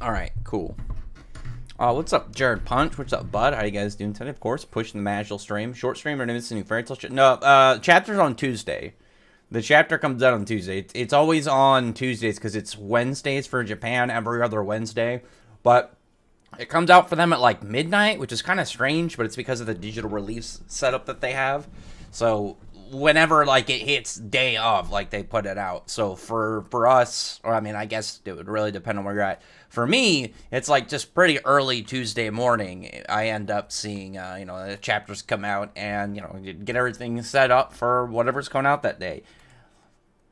All right, cool. What's up, Jared Punch? What's up, Bud? How you guys doing today? Of course, pushing the magical stream. Short stream or new fairy tale. No, chapter's on Tuesday. The chapter comes out on Tuesday. It's always on Tuesdays because it's Wednesdays for Japan, every other Wednesday. But it comes out for them at like midnight, which is kind of strange, but it's because of the digital release setup that they have. So whenever like it hits day of, like they put it out. So for us, or I mean, I guess it would really depend on where you're at. For me, it's like just pretty early Tuesday morning. I end up seeing, the chapters come out and, get everything set up for whatever's coming out that day.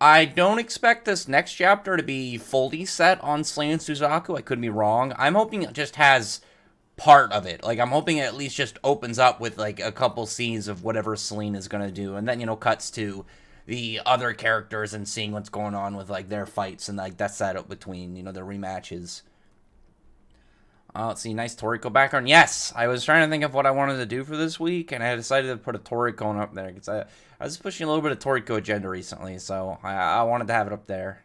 I don't expect this next chapter to be fully set on Slain Suzaku. I could be wrong. I'm hoping it just has part of it. Like, I'm hoping it at least just opens up with, like, a couple scenes of whatever Celine is going to do. And then, cuts to the other characters and seeing what's going on with, like, their fights and, like, that setup between, their rematches. Let's see, nice Toriko background. Yes, I was trying to think of what I wanted to do for this week, and I decided to put a Toriko up there, because I was pushing a little bit of Toriko agenda recently, so I wanted to have it up there.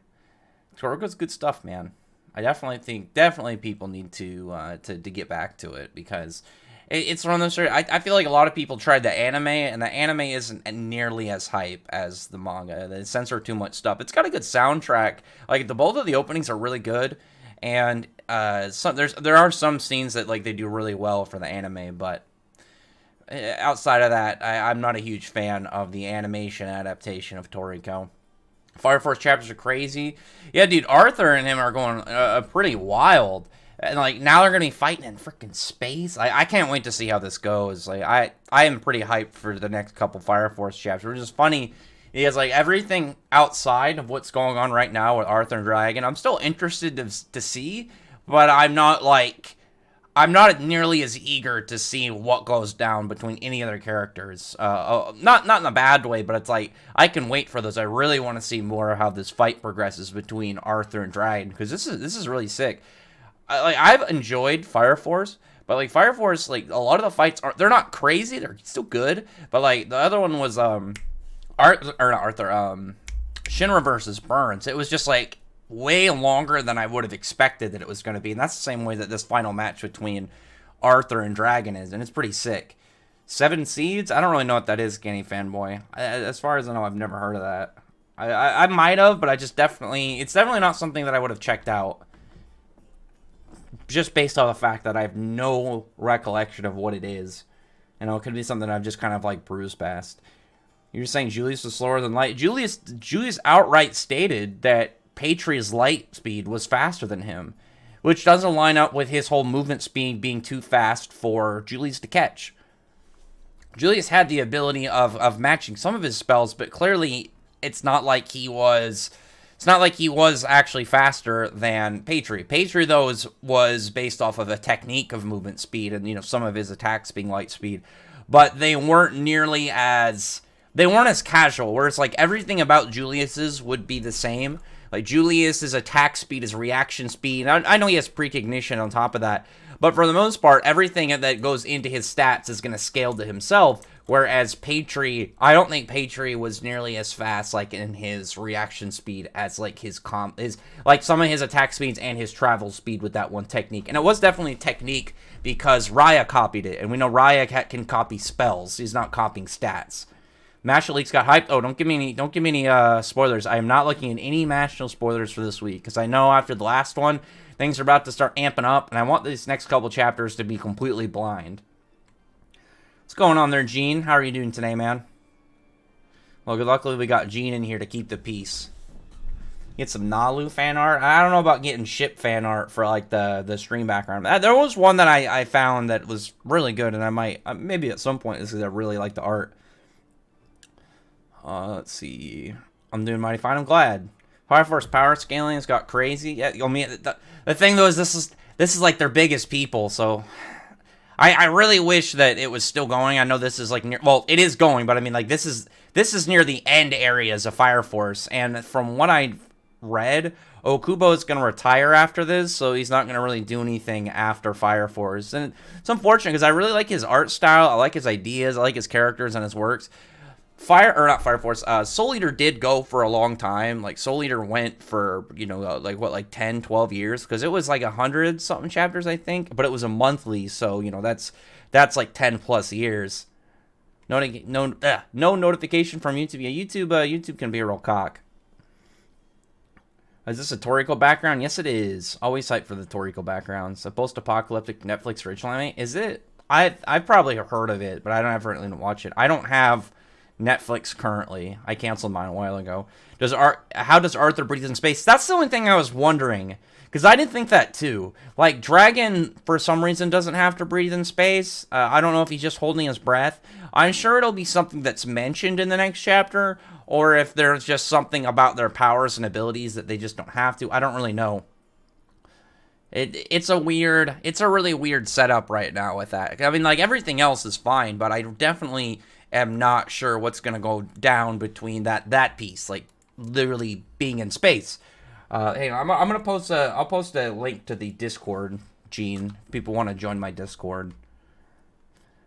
Toriko's good stuff, man. I definitely think people need to get back to it, because it's one of those. I feel like a lot of people tried the anime, and the anime isn't nearly as hype as the manga. They censor too much stuff. It's got a good soundtrack. Like both of the openings are really good, and there are some scenes that like they do really well for the anime, but outside of that, I'm not a huge fan of the animation adaptation of Toriko. Fire Force chapters are crazy. Yeah, dude, Arthur and him are going pretty wild. And, like, now they're going to be fighting in freaking space. I can't wait to see how this goes. Like, I am pretty hyped for the next couple Fire Force chapters, which is funny. Because, like, everything outside of what's going on right now with Arthur and Dragon, I'm still interested to see. But I'm not nearly as eager to see what goes down between any other characters. Not in a bad way, but it's like, I can wait for those. I really want to see more of how this fight progresses between Arthur and Dragon, because this is really sick. I've enjoyed Fire Force, but like Fire Force, like a lot of the fights they're not crazy, they're still good. But like the other one was Shinra versus Burns. It was just like way longer than I would have expected that it was going to be, and that's the same way that this final match between Arthur and Dragon is, and it's pretty sick. 7 Seeds? I don't really know what that is, Skinny Fanboy. As far as I know, I've never heard of that. I might have, but it's definitely not something that I would have checked out. Just based on the fact that I have no recollection of what it is. It could be something I've just kind of like bruised past. You're saying Julius was slower than Light. Julius outright stated that Patria's light speed was faster than him, which doesn't line up with his whole movement speed being too fast for Julius to catch. Julius had the ability of matching some of his spells, but clearly it's not like he was actually faster than Patria. Patria, though, was based off of a technique of movement speed and, some of his attacks being light speed. But they weren't as casual, whereas, like, everything about Julius's would be the same. Like, Julius's attack speed, his reaction speed. I know he has precognition on top of that. But for the most part, everything that goes into his stats is going to scale to himself. Whereas Patri, I don't think Patri was nearly as fast, like, in his reaction speed as, like, like, some of his attack speeds and his travel speed with that one technique. And it was definitely a technique because Raya copied it. And we know Raya can copy spells. He's not copying stats. Mashle Leaks got hyped. Oh, don't give me any spoilers. I am not looking at any Mashle spoilers for this week, because I know after the last one, things are about to start amping up, and I want these next couple chapters to be completely blind. What's going on there, Gene? How are you doing today, man? Well, luckily we got Gene in here to keep the peace. Get some Nalu fan art. I don't know about getting ship fan art for like the stream background. There was one that I found that was really good, and I might maybe at some point, this is I really like the art. Let's see. I'm doing mighty fine. I'm glad. Fire Force power scaling has got crazy. Yeah, the thing though is this is like their biggest people, so I really wish that it was still going. I know this is like it is going, but I mean like this is near the end areas of Fire Force, and from what I read, Okubo is going to retire after this, so he's not going to really do anything after Fire Force, and it's unfortunate because I really like his art style. I like his ideas. I like his characters and his works. not Fire Force. Soul Eater did go for a long time. Like Soul Eater went for like 10, 12 years, because it was like 100 something chapters, I think, but it was a monthly, so that's like 10 plus years. No notification from YouTube. Yeah, YouTube can be a real cock. Is this a Toriko background? Yes, it is. Always hyped for the Toriko backgrounds. A post-apocalyptic Netflix original anime. Is it? I've probably heard of it, but I don't ever really watch it. I don't have Netflix currently. I canceled mine a while ago. How does Arthur breathe in space? That's the only thing I was wondering, because I didn't think that too. Like, Dragon, for some reason, doesn't have to breathe in space. I don't know if he's just holding his breath. I'm sure it'll be something that's mentioned in the next chapter, or if there's just something about their powers and abilities that they just don't have to. I don't really know. It's a really weird setup right now with that. I mean, like, everything else is fine, but I definitely am not sure what's gonna go down between that piece, like literally being in space. Hey, I'm gonna post I'll post a link to the Discord, Gene. If people want to join my Discord.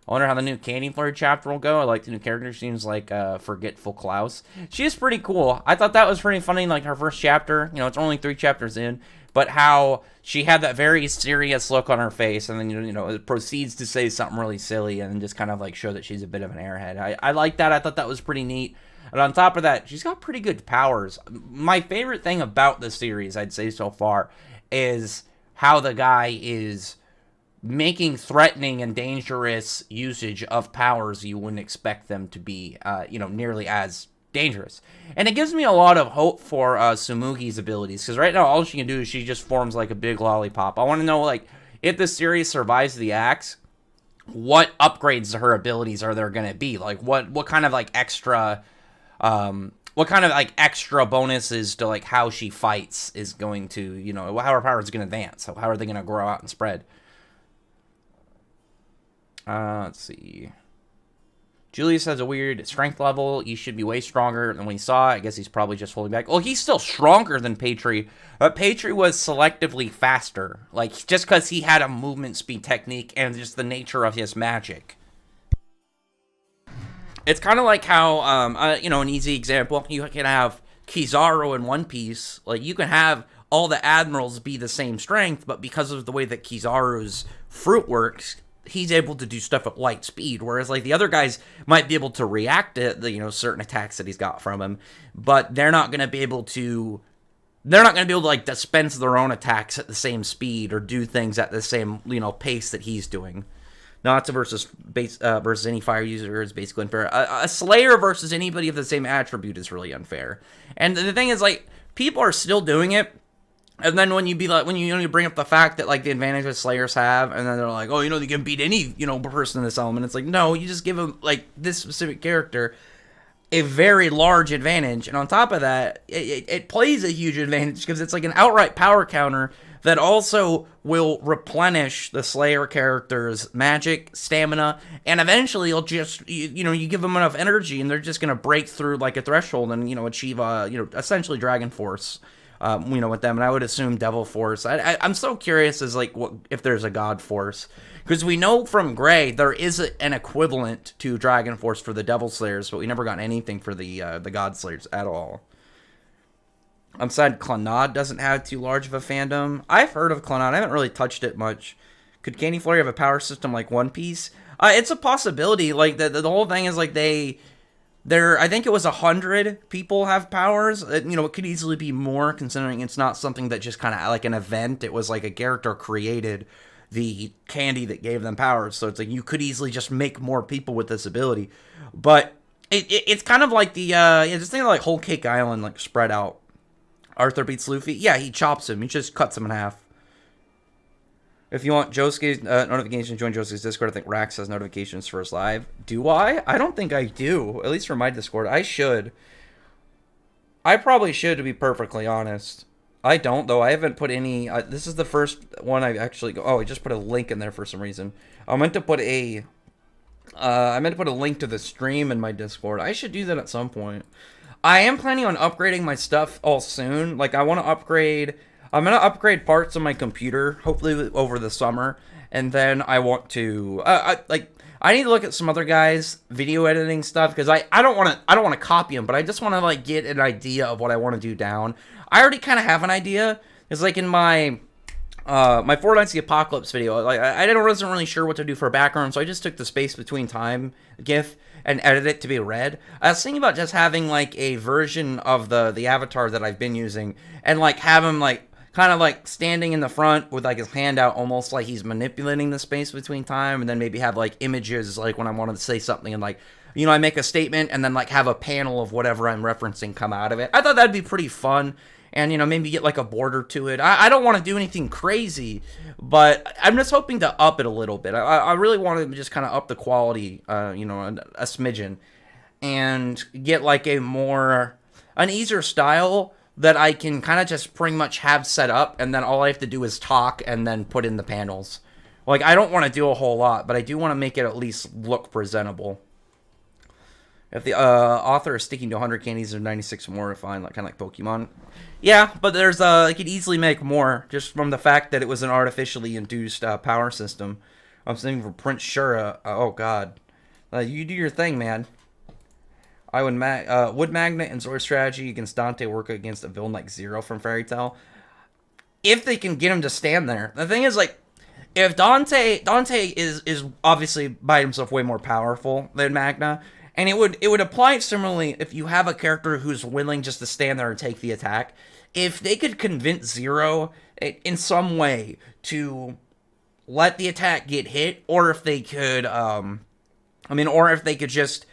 I wonder how the new Candy Flurry chapter will go. I like the new character. She seems like Forgetful Klaus. She is pretty cool. I thought that was pretty funny, like her first chapter. It's only 3 chapters in, but how she had that very serious look on her face, and then it proceeds to say something really silly, and then just kind of like show that she's a bit of an airhead. I like that. I thought that was pretty neat. And on top of that, she's got pretty good powers. My favorite thing about the series, I'd say so far, is how the guy is making threatening and dangerous usage of powers you wouldn't expect them to be, nearly as dangerous. And it gives me a lot of hope for Tsumugi's abilities, because right now all she can do is she just forms like a big lollipop. I want to know, like, if this series survives the axe, what upgrades to her abilities are there going to be? Like, what kind of like extra bonuses to like how she fights is going to, how her power is going to advance. So how are they going to grow out and spread? Let's see. Julius has a weird strength level. You should be way stronger than when he saw. I guess he's probably just holding back. Well, he's still stronger than Patri, but Patri was selectively faster. Like, just because he had a movement speed technique and just the nature of his magic. It's kind of like how, an easy example, you can have Kizaru in One Piece. Like, you can have all the admirals be the same strength, but because of the way that Kizaru's fruit works, he's able to do stuff at light speed, whereas like the other guys might be able to react to the certain attacks that he's got from him, but they're not going to be able to like dispense their own attacks at the same speed or do things at the same pace that he's doing. Natsu versus any fire user is basically unfair. A Slayer versus anybody of the same attribute is really unfair. And the thing is, like, people are still doing it. And then when you bring up the fact that like the advantages Slayers have, and then they're like, oh, they can beat any person in this element. It's like, no, you just give them like this specific character a very large advantage, and on top of that, it plays a huge advantage because it's like an outright power counter that also will replenish the Slayer character's magic, stamina, and eventually you'll just you give them enough energy, and they're just gonna break through like a threshold and achieve essentially Dragon Force. With them, and I would assume Devil Force. I'm so curious as like if there's a God Force, because we know from Grey there is an equivalent to Dragon Force for the Devil Slayers, but we never got anything for the God Slayers at all. I'm sad Clannad doesn't have too large of a fandom. I've heard of Clannad. I haven't really touched it much. Could Candy Flurry have a power system like One Piece? It's a possibility. Like the whole thing is like I think it was 100 people have powers. It could easily be more, considering it's not something that just kind of like an event. It was like a character created the candy that gave them powers. So it's like you could easily just make more people with this ability. But it's kind of like the just think of like Whole Cake Island, like spread out. Arthur beats Luffy. Yeah, he chops him. He just cuts him in half. If you want Josuke's notifications, join Josuke's Discord. I think Rax has notifications for his live. Do I? I don't think I do. At least for my Discord. I should. I probably should, to be perfectly honest. I don't, though. I haven't put any... this is the first one I actually... Oh, I just put a link in there for some reason. I meant to put a link to the stream in my Discord. I should do that at some point. I am planning on upgrading my stuff all soon. Like, I want to upgrade... I'm going to upgrade parts of my computer, hopefully over the summer, and then I want to I need to look at some other guys' video editing stuff because I don't want to copy them, but I just want to like get an idea of what I want to do down. I already kind of have an idea. It's like in my my Four Nights of the Apocalypse video, like I wasn't really sure what to do for a background, so I just took the space between time GIF and edited it to be red. I was thinking about just having like a version of the avatar that I've been using, and like have him like kind of like standing in the front with like his hand out, almost like he's manipulating the space between time, and then maybe have like images like when I wanted to say something, and like, you know, I make a statement and then like have a panel of whatever I'm referencing come out of it. I thought that'd be pretty fun. And, you know, maybe get like a border to it. I don't want to do anything crazy, but I'm just hoping to up it a little bit. I really want to just kind of up the quality, you know, a smidgen, and get like an easier style that I can kind of just pretty much have set up, and then all I have to do is talk and then put in the panels. Like, I don't want to do a whole lot, but I do want to make it at least look presentable. If the author is sticking to 100 candies or 96 more, fine, like kind of like Pokemon. Yeah, but there's I could easily make more just from the fact that it was an artificially induced power system. I'm thinking for Prince Shura. Oh God, you do your thing, man. I would Wood Magnet and Sword Strategy against Dante work against a villain like Zero from Fairy Tail. If they can get him to stand there, the thing is like, if Dante is obviously by himself way more powerful than Magna. And it would apply similarly if you have a character who's willing just to stand there and take the attack. If they could convince Zero in some way to let the attack get hit, or if they could, or if they could just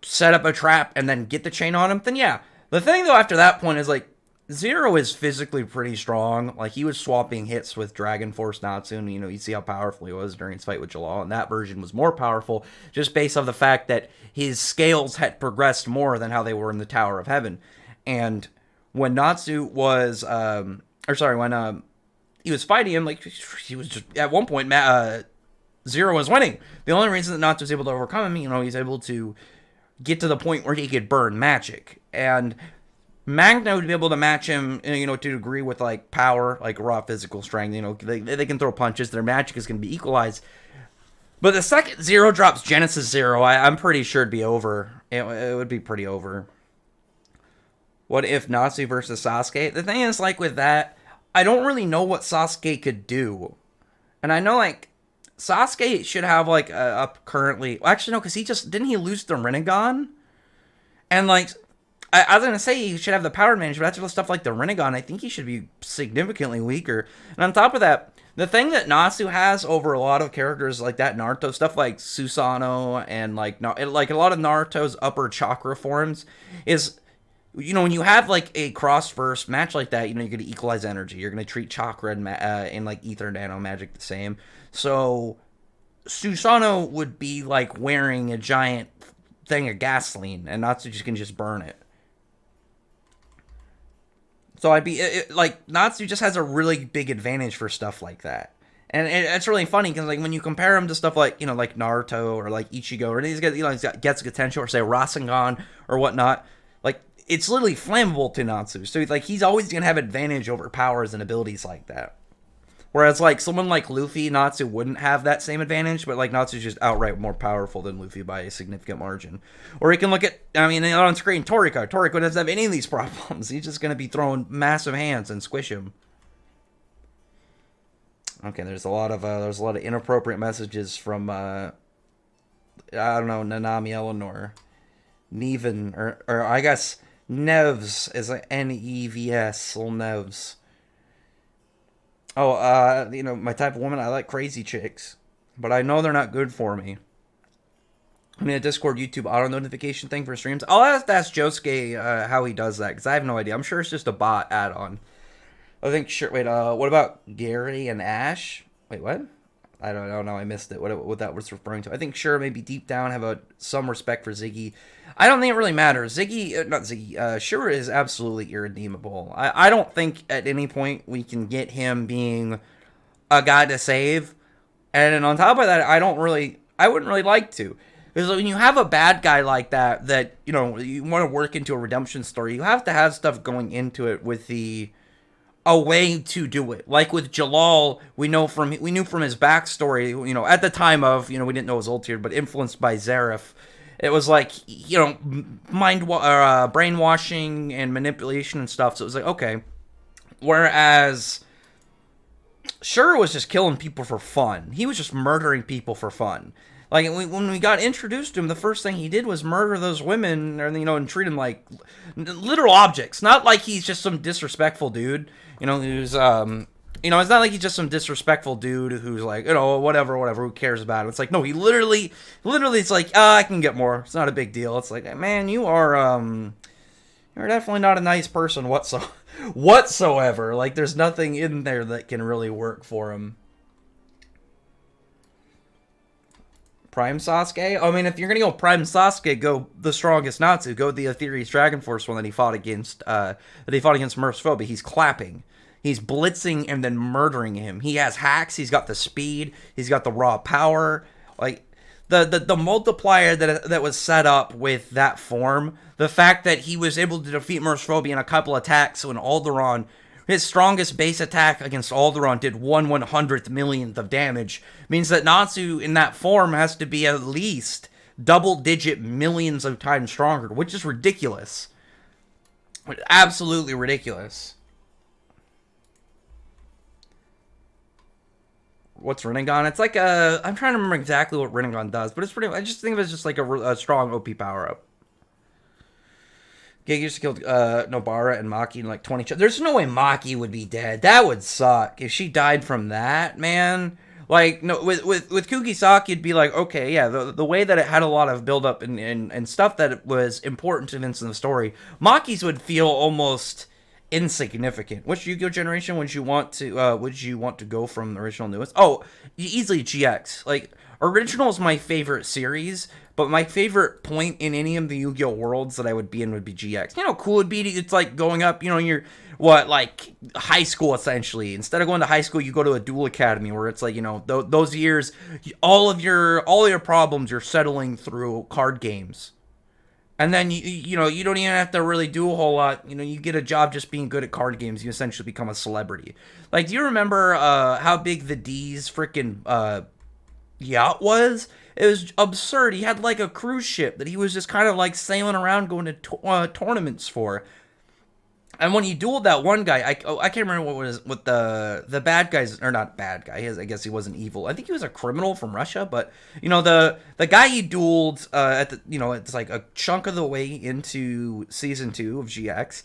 set up a trap and then get the chain on him, then yeah. The thing though after that point is like, Zero is physically pretty strong. Like, he was swapping hits with Dragon Force Natsu, and, you know, you see how powerful he was during his fight with Jalal, and that version was more powerful just based on the fact that his scales had progressed more than how they were in the Tower of Heaven. And when Natsu was, when he was fighting him, like, he was just, at one point, Zero was winning. The only reason that Natsu was able to overcome him, you know, he's able to get to the point where he could burn magic. And Magna would be able to match him, you know, to a degree with, like, power, like raw physical strength. You know, they can throw punches. Their magic is going to be equalized. But the second Zero drops Genesis Zero, I'm pretty sure it'd be over. It would be pretty over. What if Natsu versus Sasuke? The thing is, like, with that, I don't really know what Sasuke could do. And I know, like, Sasuke should have, like, up currently... Well, actually, no, because didn't he lose the Rinnegan? And, like... I was going to say he should have the power advantage, but after stuff like the Rinnegan, I think he should be significantly weaker. And on top of that, the thing that Natsu has over a lot of characters like that Naruto, stuff like Susanoo and like a lot of Naruto's upper chakra forms, is, you know, when you have like a cross-verse match like that, you know, you're going to equalize energy. You're going to treat chakra and like ether nano magic the same. So Susanoo would be like wearing a giant thing of gasoline, and Natsu can just burn it. So Natsu just has a really big advantage for stuff like that. And it's really funny because, like, when you compare him to stuff like, you know, like Naruto or like Ichigo or these guys, you know, he's got Getsuga Tensho or say Rasengan or whatnot, like, it's literally flammable to Natsu. So, like, he's always going to have advantage over powers and abilities like that. Whereas, like, someone like Luffy, Natsu wouldn't have that same advantage, but, like, Natsu's just outright more powerful than Luffy by a significant margin. Or you can look at, I mean, on screen, Toriko. Toriko doesn't have any of these problems. He's just going to be throwing massive hands and squish him. Okay, there's a lot of inappropriate messages from, I don't know, Nanami Eleanor. Neven, or I guess Nevs is like Nevs, little Nevs. Oh, you know, my type of woman, I like crazy chicks, but I know they're not good for me. I mean, a Discord, YouTube auto notification thing for streams. I'll have to ask Josuke how he does that, because I have no idea. I'm sure it's just a bot add-on. I think, sure, wait, what about Gary and Ash? Wait, what? I don't know, I missed it, what that was referring to. I think, sure, maybe deep down have some respect for Ziggy. I don't think it really matters. Shura is absolutely irredeemable. I don't think at any point we can get him being a guy to save. And on top of that, I wouldn't really like to. Because when you have a bad guy like that, you know, you want to work into a redemption story, you have to have stuff going into it with the a way to do it. Like with Jalal, we knew from his backstory, at the time of, we didn't know it was Elentir, but influenced by Zareth. It was like, brainwashing and manipulation and stuff. So it was like, okay. Whereas Shura was just killing people for fun. He was just murdering people for fun. Like, when we got introduced to him, the first thing he did was murder those women, and treat them like literal objects. Not like he's just some disrespectful dude, who's, it's not like he's just some disrespectful dude who's like, whatever, who cares about him. It's like, no, he literally, it's like, I can get more. It's not a big deal. It's like, man, you're definitely not a nice person whatsoever. Like, there's nothing in there that can really work for him. Prime Sasuke? I mean, if you're gonna go Prime Sasuke, go the strongest Natsu. Go the Aetherius Dragon Force one that he fought against Merciful, but he's clapping. He's blitzing and then murdering him. He has hacks, he's got the speed, he's got the raw power. Like, the multiplier that was set up with that form, the fact that he was able to defeat Merciful in a couple attacks when Alderaan, his strongest base attack against Alderaan did 1/100th millionth of damage, means that Natsu in that form has to be at least double-digit millions of times stronger, which is ridiculous. Absolutely ridiculous. What's Rinnegan? It's like I'm trying to remember exactly what Rinnegan does, but it's pretty. I just think of it as just like a strong OP power-up. Gege used to kill Nobara and Maki in like 20. There's no way Maki would be dead. That would suck if she died from that, man. Like, no, with Kugisaki, it'd be like, okay, yeah, the way that it had a lot of build-up and stuff that was important to events in the story, Maki's would feel almost insignificant. Which Yu-Gi-Oh generation would you want to go from the original newest? Oh, easily GX. Like, original is my favorite series, but my favorite point in any of the Yu-Gi-Oh worlds that I would be in would be GX. Cool it would be? It's like going up, you're, like high school essentially. Instead of going to high school, you go to a dual academy where it's like, those years, all your problems you're settling through card games. And then, you don't even have to really do a whole lot. You get a job just being good at card games. You essentially become a celebrity. Like, do you remember how big the D's freaking yacht was? It was absurd. He had like a cruise ship that he was just kind of like sailing around going to tournaments for. And when he dueled that one guy, I can't remember what the bad guys, or not bad guy. I guess he wasn't evil. I think he was a criminal from Russia. But the guy he dueled it's like a chunk of the way into season 2 of GX.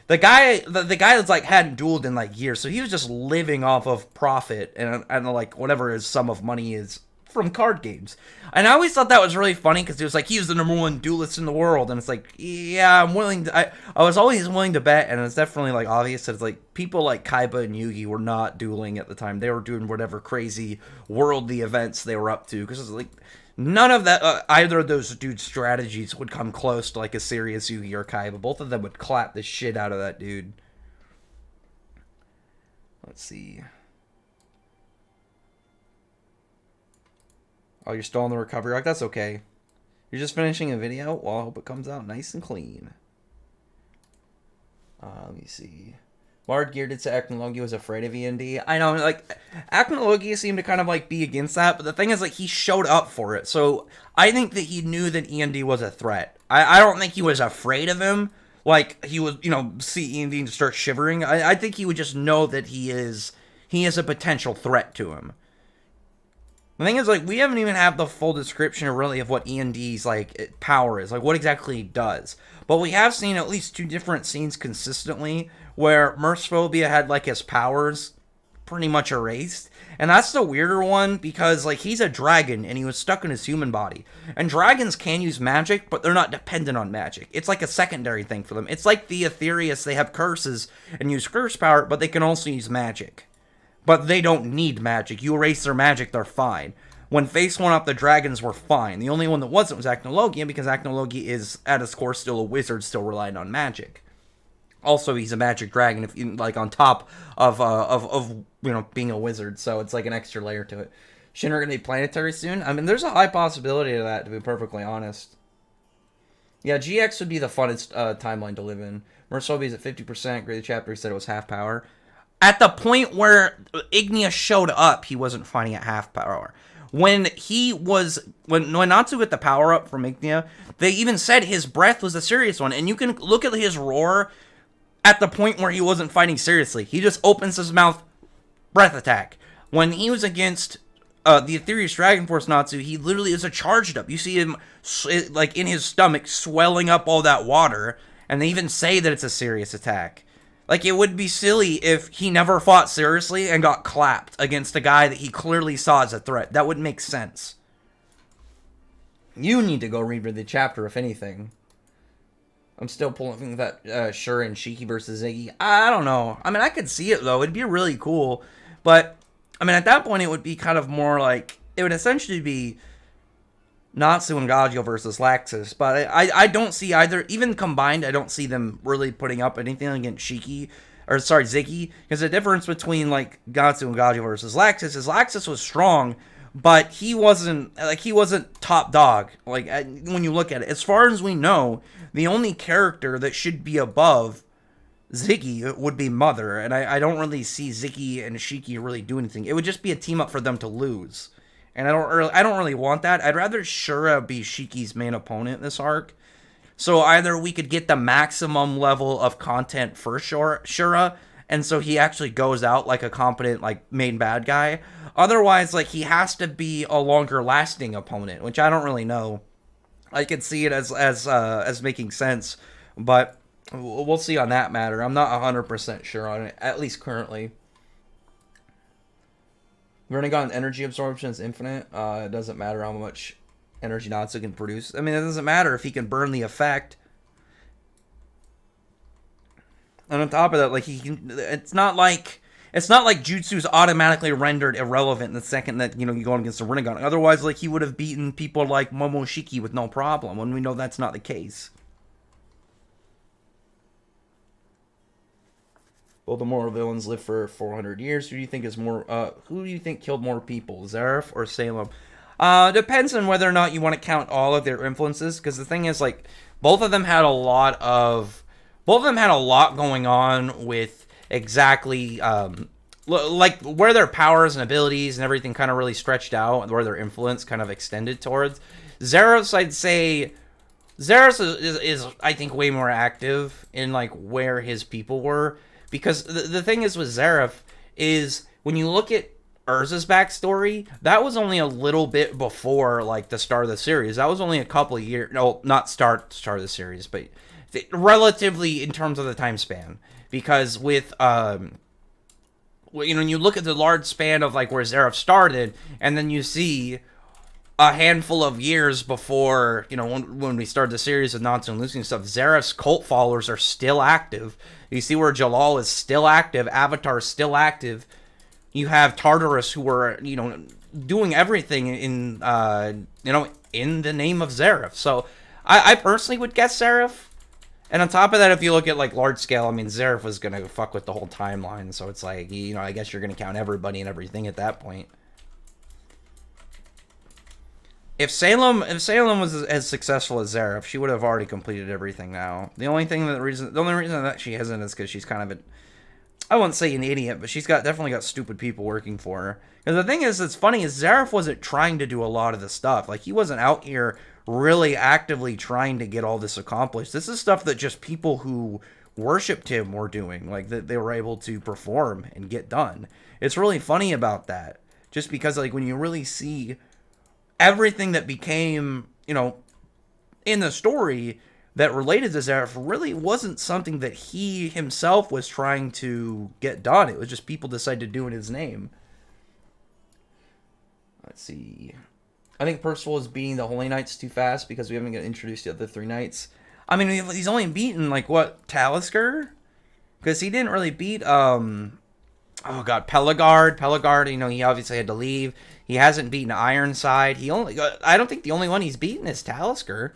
The guy that's like hadn't dueled in like years, so he was just living off of profit and like whatever his sum of money is from card games. And I always thought that was really funny because it was like he was the #1 duelist in the world, and it's like, yeah, I was always willing to bet, and it's definitely like obvious that it's like people like Kaiba and Yugi were not dueling at the time. They were doing whatever crazy worldly events they were up to, because it's like none of that either of those dudes' strategies would come close to like a serious Yugi or Kaiba. Both of them would clap the shit out of that dude. Let's see. Oh, you're still on the recovery arc? That's okay. You're just finishing a video? Well, I hope it comes out nice and clean. Let me see. Bard Gear did say Acnologia was afraid of END. I know, like, Acnologia seemed to kind of, like, be against that, but the thing is, like, he showed up for it. So, I think that he knew that END was a threat. I don't think he was afraid of him. Like, he would, see END and start shivering. I think he would just know that he is a potential threat to him. The thing is, like, we haven't even had the full description really of what END's, like, power is. Like, what exactly he does. But we have seen at least 2 different scenes consistently where Mercifobia had, like, his powers pretty much erased. And that's the weirder one because, like, he's a dragon and he was stuck in his human body. And dragons can use magic, but they're not dependent on magic. It's like a secondary thing for them. It's like the Aetherius, they have curses and use curse power, but they can also use magic. But they don't need magic. You erase their magic, they're fine. When Face 1 up, the dragons were fine. The only one that wasn't was Acnologia, because Acnologia is, at its core, still a wizard, still relying on magic. Also, he's a magic dragon, if you, like, on top of being a wizard, so it's like an extra layer to it. Shinra gonna be planetary soon? I mean, there's a high possibility of that, to be perfectly honest. Yeah, GX would be the funnest timeline to live in. Mersobi's at 50%. Great Chapter said it was half power. At the point where Ignia showed up, he wasn't fighting at half power. When Natsu got the power up from Ignia, they even said his breath was a serious one. And you can look at his roar at the point where he wasn't fighting seriously. He just opens his mouth, breath attack. When he was against the Ethereal Dragon Force Natsu, he literally is a charged up. You see him like in his stomach swelling up all that water, and they even say that it's a serious attack. Like, it would be silly if he never fought seriously and got clapped against a guy that he clearly saw as a threat. That wouldn't make sense. You need to go read the chapter, if anything. I'm still pulling that Shura and Shiki versus Ziggy. I don't know. I mean, I could see it, though. It'd be really cool. But, I mean, at that point, it would be kind of more like... It would essentially be Natsu and Gagio versus Laxus. But I don't see either. Even combined, I don't see them really putting up anything against Ziggy. Because the difference between, like, Natsu and Gagio versus Laxus is Laxus was strong, but he wasn't top dog. Like, when you look at it. As far as we know, the only character that should be above Ziggy would be Mother, and I don't really see Ziggy and Shiki really do anything. It would just be a team up for them to lose, and I don't really want that. I'd rather Shura be Shiki's main opponent this arc, so either we could get the maximum level of content for Shura, and so he actually goes out like a competent like main bad guy. Otherwise, like, he has to be a longer lasting opponent, which I don't really know. I could see it as making sense, but we'll see on that matter. I'm not 100% sure on it, at least currently. Renegon energy absorption is infinite. It doesn't matter how much energy Natsu can produce. I mean, it doesn't matter if he can burn the effect. And on top of that, like, he can. It's not like Jutsu's automatically rendered irrelevant the second that, you know, you go against a Rinnegan. Otherwise, like, he would have beaten people like Momoshiki with no problem, when we know that's not the case. Both the moral villains live for 400 years. Who do you think killed more people, Zeref or Salem? Depends on whether or not you want to count all of their influences, because the thing is, like, both of them had a lot going on with exactly like where their powers and abilities and everything kind of really stretched out, and where their influence kind of extended towards. Zeref's, I'd say, is I think way more active in like where his people were, because the thing is with Zeref is when you look at Urza's backstory, that was only a little bit before like the start of the series. That was only a couple of years. No, not start of the series, but relatively in terms of the time span. Because with, you know, when you look at the large span of, like, where Zeref started, and then you see a handful of years before, you know, when we started the series with Natsu and Lucy and stuff, Zeref's cult followers are still active. You see where Jalal is still active, Avatar is still active. You have Tartarus, who were, you know, doing everything in, you know, in the name of Zeref. So, I personally would guess Zeref. And on top of that, if you look at, like, large scale, I mean, Zeref was going to fuck with the whole timeline. So it's like, you know, I guess you're going to count everybody and everything at that point. If Salem was as successful as Zeref, she would have already completed everything now. The only reason that she hasn't is because she's kind of I wouldn't say an idiot, but she's definitely got stupid people working for her. Because the thing is, it's funny, is Zeref wasn't trying to do a lot of the stuff. Like, he wasn't out here really actively trying to get all this accomplished. This is stuff that just people who worshipped him were doing, like, that they were able to perform and get done. It's really funny about that, just because, like, when you really see everything that became, you know, in the story that related to Zeref really wasn't something that he himself was trying to get done. It was just people decided to do in his name. Let's see. I think Percival is beating the Holy Knights too fast because we haven't got introduced to the other three knights. I mean, he's only beaten, like, what, Talisker? Because he didn't really beat, oh god, Pelagard. Pelagard, you know, he obviously had to leave. He hasn't beaten Ironside. I don't think the only one he's beaten is Talisker.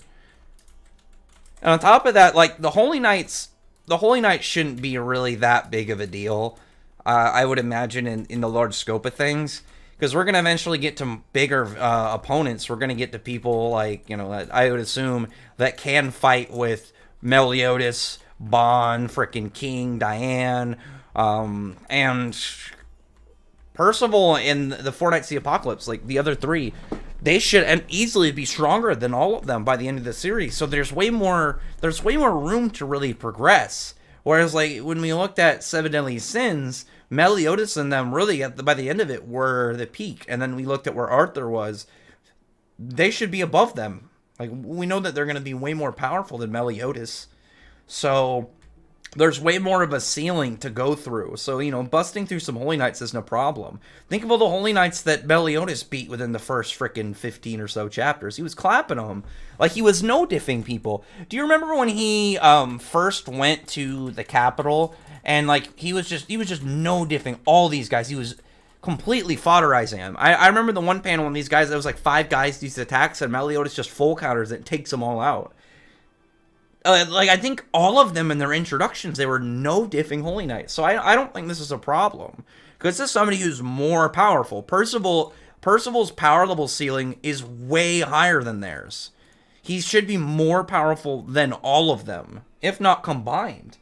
And on top of that, like, the Holy Knights shouldn't be really that big of a deal, I would imagine, in the large scope of things. Because we're going to eventually get to bigger opponents. We're going to get to people like, you know, I would assume that can fight with Meliodas, Bond, frickin' King, Diane, And Percival and the Four Knights of the Apocalypse, like the other three, they should easily be stronger than all of them by the end of the series. So there's way more room to really progress. Whereas like when we looked at Seven Deadly Sins, Meliodas and them really by the end of it were the peak, and then we looked at where Arthur was. They should be above them. Like we know that they're going to be way more powerful than Meliodas. So there's way more of a ceiling to go through. So, you know, busting through some Holy Knights is no problem. Think of all the Holy Knights that Meliodas beat within the first frickin' 15 or so chapters. He was clapping them. Like, he was no-diffing people. Do you remember when he first went to the capital? And, like, he was just no-diffing all these guys. He was completely fodderizing them. I remember the one panel when these guys, there was like 5 guys these attacks, and Meliodas just full counters it, takes them all out. Like, I think all of them in their introductions, they were no-diffing Holy Knights. So I don't think this is a problem. Because this is somebody who's more powerful. Percival's power level ceiling is way higher than theirs. He should be more powerful than all of them, if not combined.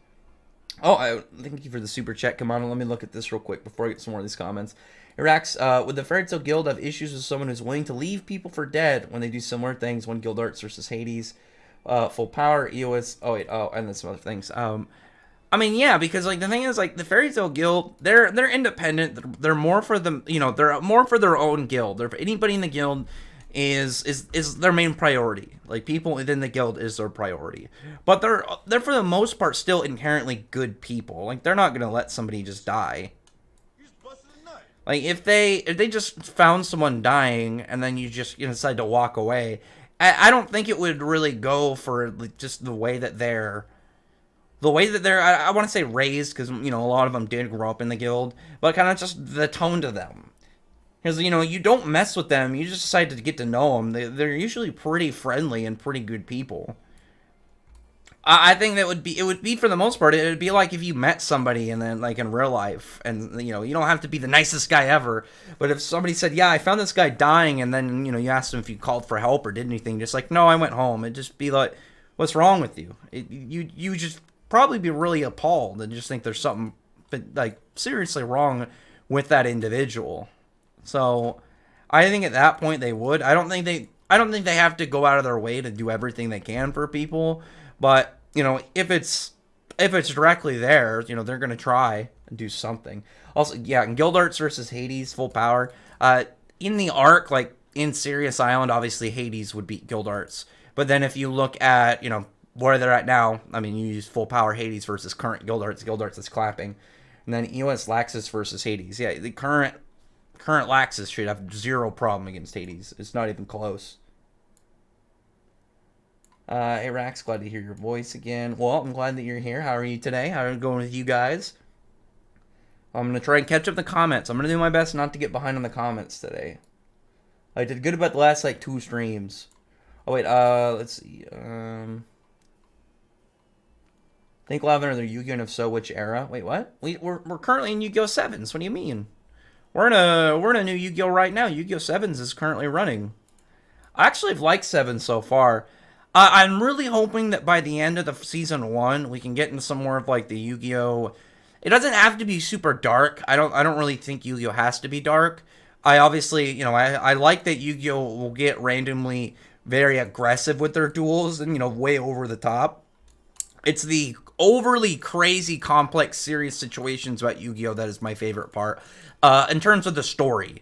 Oh, thank you for the super chat. Come on, let me look at this real quick before I get some more of these comments. Irax, would the Fairy Tale Guild have issues with someone who's willing to leave people for dead when they do similar things? One Guild Arts versus Hades. Full power, EOS, and then some other things. I mean, yeah, because like the thing is, like the Fairy Tale Guild, they're independent. They're more for them, you know, they're more for their own guild. Anybody in the guild is their main priority. Like people within the guild is their priority. But they're for the most part still inherently good people. Like they're not gonna let somebody just die. Like if they just found someone dying and then you decide to walk away. I don't think it would really go for just the way that they're, I want to say raised, because, you know, a lot of them did grow up in the guild, but kind of just the tone to them. Because, you know, you don't mess with them, you just decide to get to know them. They're usually pretty friendly and pretty good people. I think that it would be for the most part, it would be like if you met somebody and then like in real life, and you know, you don't have to be the nicest guy ever, but if somebody said, yeah, I found this guy dying, and then, you know, you asked him if you called for help or did anything, just like, no, I went home, it'd just be like, what's wrong with you? You just probably be really appalled and just think there's something like seriously wrong with that individual. So I think at that point they would. I don't think they have to go out of their way to do everything they can for people. But, you know, if it's directly there, you know, they're going to try and do something. Also, yeah, in Guild Arts versus Hades, full power. In the arc, like, in Sirius Island, obviously Hades would beat Guild Arts. But then if you look at, you know, where they're at now, I mean, you use full power Hades versus current Guild Arts is clapping. And then EOS Laxus versus Hades. Yeah, the current Laxus should have zero problem against Hades. It's not even close. Hey Rax, glad to hear your voice again. Well, I'm glad that you're here. How are you today? How are it going with you guys? I'm going to try and catch up the comments. I'm going to do my best not to get behind on the comments today. I did good about the last, like, 2 streams. Oh, wait, let's see. Think Lavender, they're Yu-Gi-Oh! And if so, which era? Wait, what? We're currently in Yu-Gi-Oh! 7s. What do you mean? We're in a new Yu-Gi-Oh! Right now. Yu-Gi-Oh! 7s is currently running. I actually have liked 7 so far. I'm really hoping that by the end of the season 1, we can get into some more of like the Yu-Gi-Oh! It doesn't have to be super dark. I don't really think Yu-Gi-Oh! Has to be dark. I obviously, you know, I like that Yu-Gi-Oh! Will get randomly very aggressive with their duels and, you know, way over the top. It's the overly crazy, complex, serious situations about Yu-Gi-Oh! That is my favorite part. In terms of the story.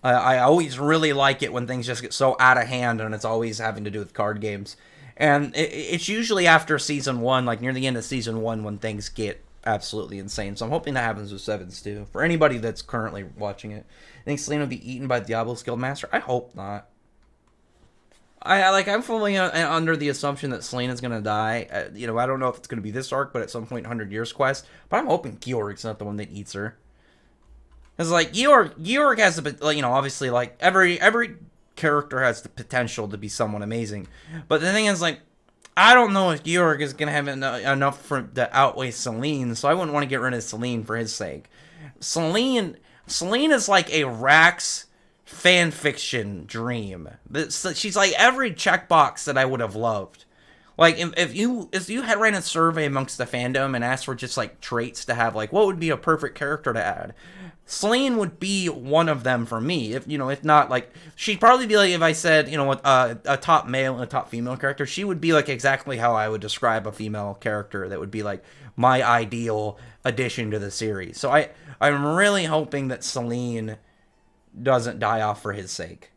I always really like it when things just get so out of hand and it's always having to do with card games. And it's usually after season 1, like near the end of season 1, when things get absolutely insane. So I'm hoping that happens with 7s too. For anybody that's currently watching it. I think Selena will be eaten by Diablo's Guildmaster. I hope not. I'm fully under the assumption that Selena's going to die. You know, I don't know if it's going to be this arc, but at some point 100 Years Quest. But I'm hoping Georg's not the one that eats her. Because, like, Georg has the, you know, obviously, like, every character has the potential to be someone amazing. But the thing is, like, I don't know if Georg is going to have enough to outweigh Selene, so I wouldn't want to get rid of Selene for his sake. Selene is like a Rax fanfiction dream. She's like every checkbox that I would have loved. Like, if you had ran a survey amongst the fandom and asked for just, like, traits to have, like, what would be a perfect character to add, Selene would be one of them for me. If, if not, like, she'd probably be, like, if I said, a top male and a top female character, she would be, like, exactly how I would describe a female character that would be, like, my ideal addition to the series. So I'm really hoping that Selene doesn't die off for his sake.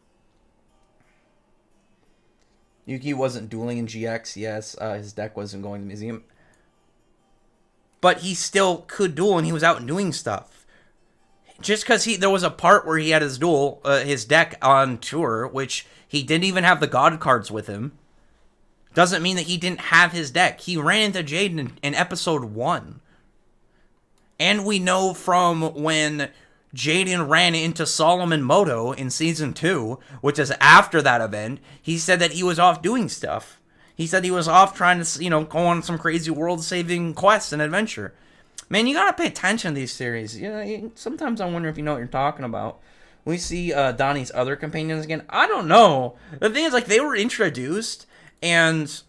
Yuki wasn't dueling in GX, yes. His deck wasn't going to the museum. But he still could duel, and he was out doing stuff. Just because there was a part where he had his duel, his deck on tour, which he didn't even have the God cards with him, doesn't mean that he didn't have his deck. He ran into Jaden in episode 1. And we know from when Jaden ran into Solomon Moto in season 2, which is after that event, he said that he was off doing stuff. He said he was off trying to, go on some crazy world-saving quest and adventure. Man, you gotta pay attention to these series. Sometimes I wonder if you know what you're talking about. We see Donnie's other companions again. I don't know. The thing is, like, they were introduced and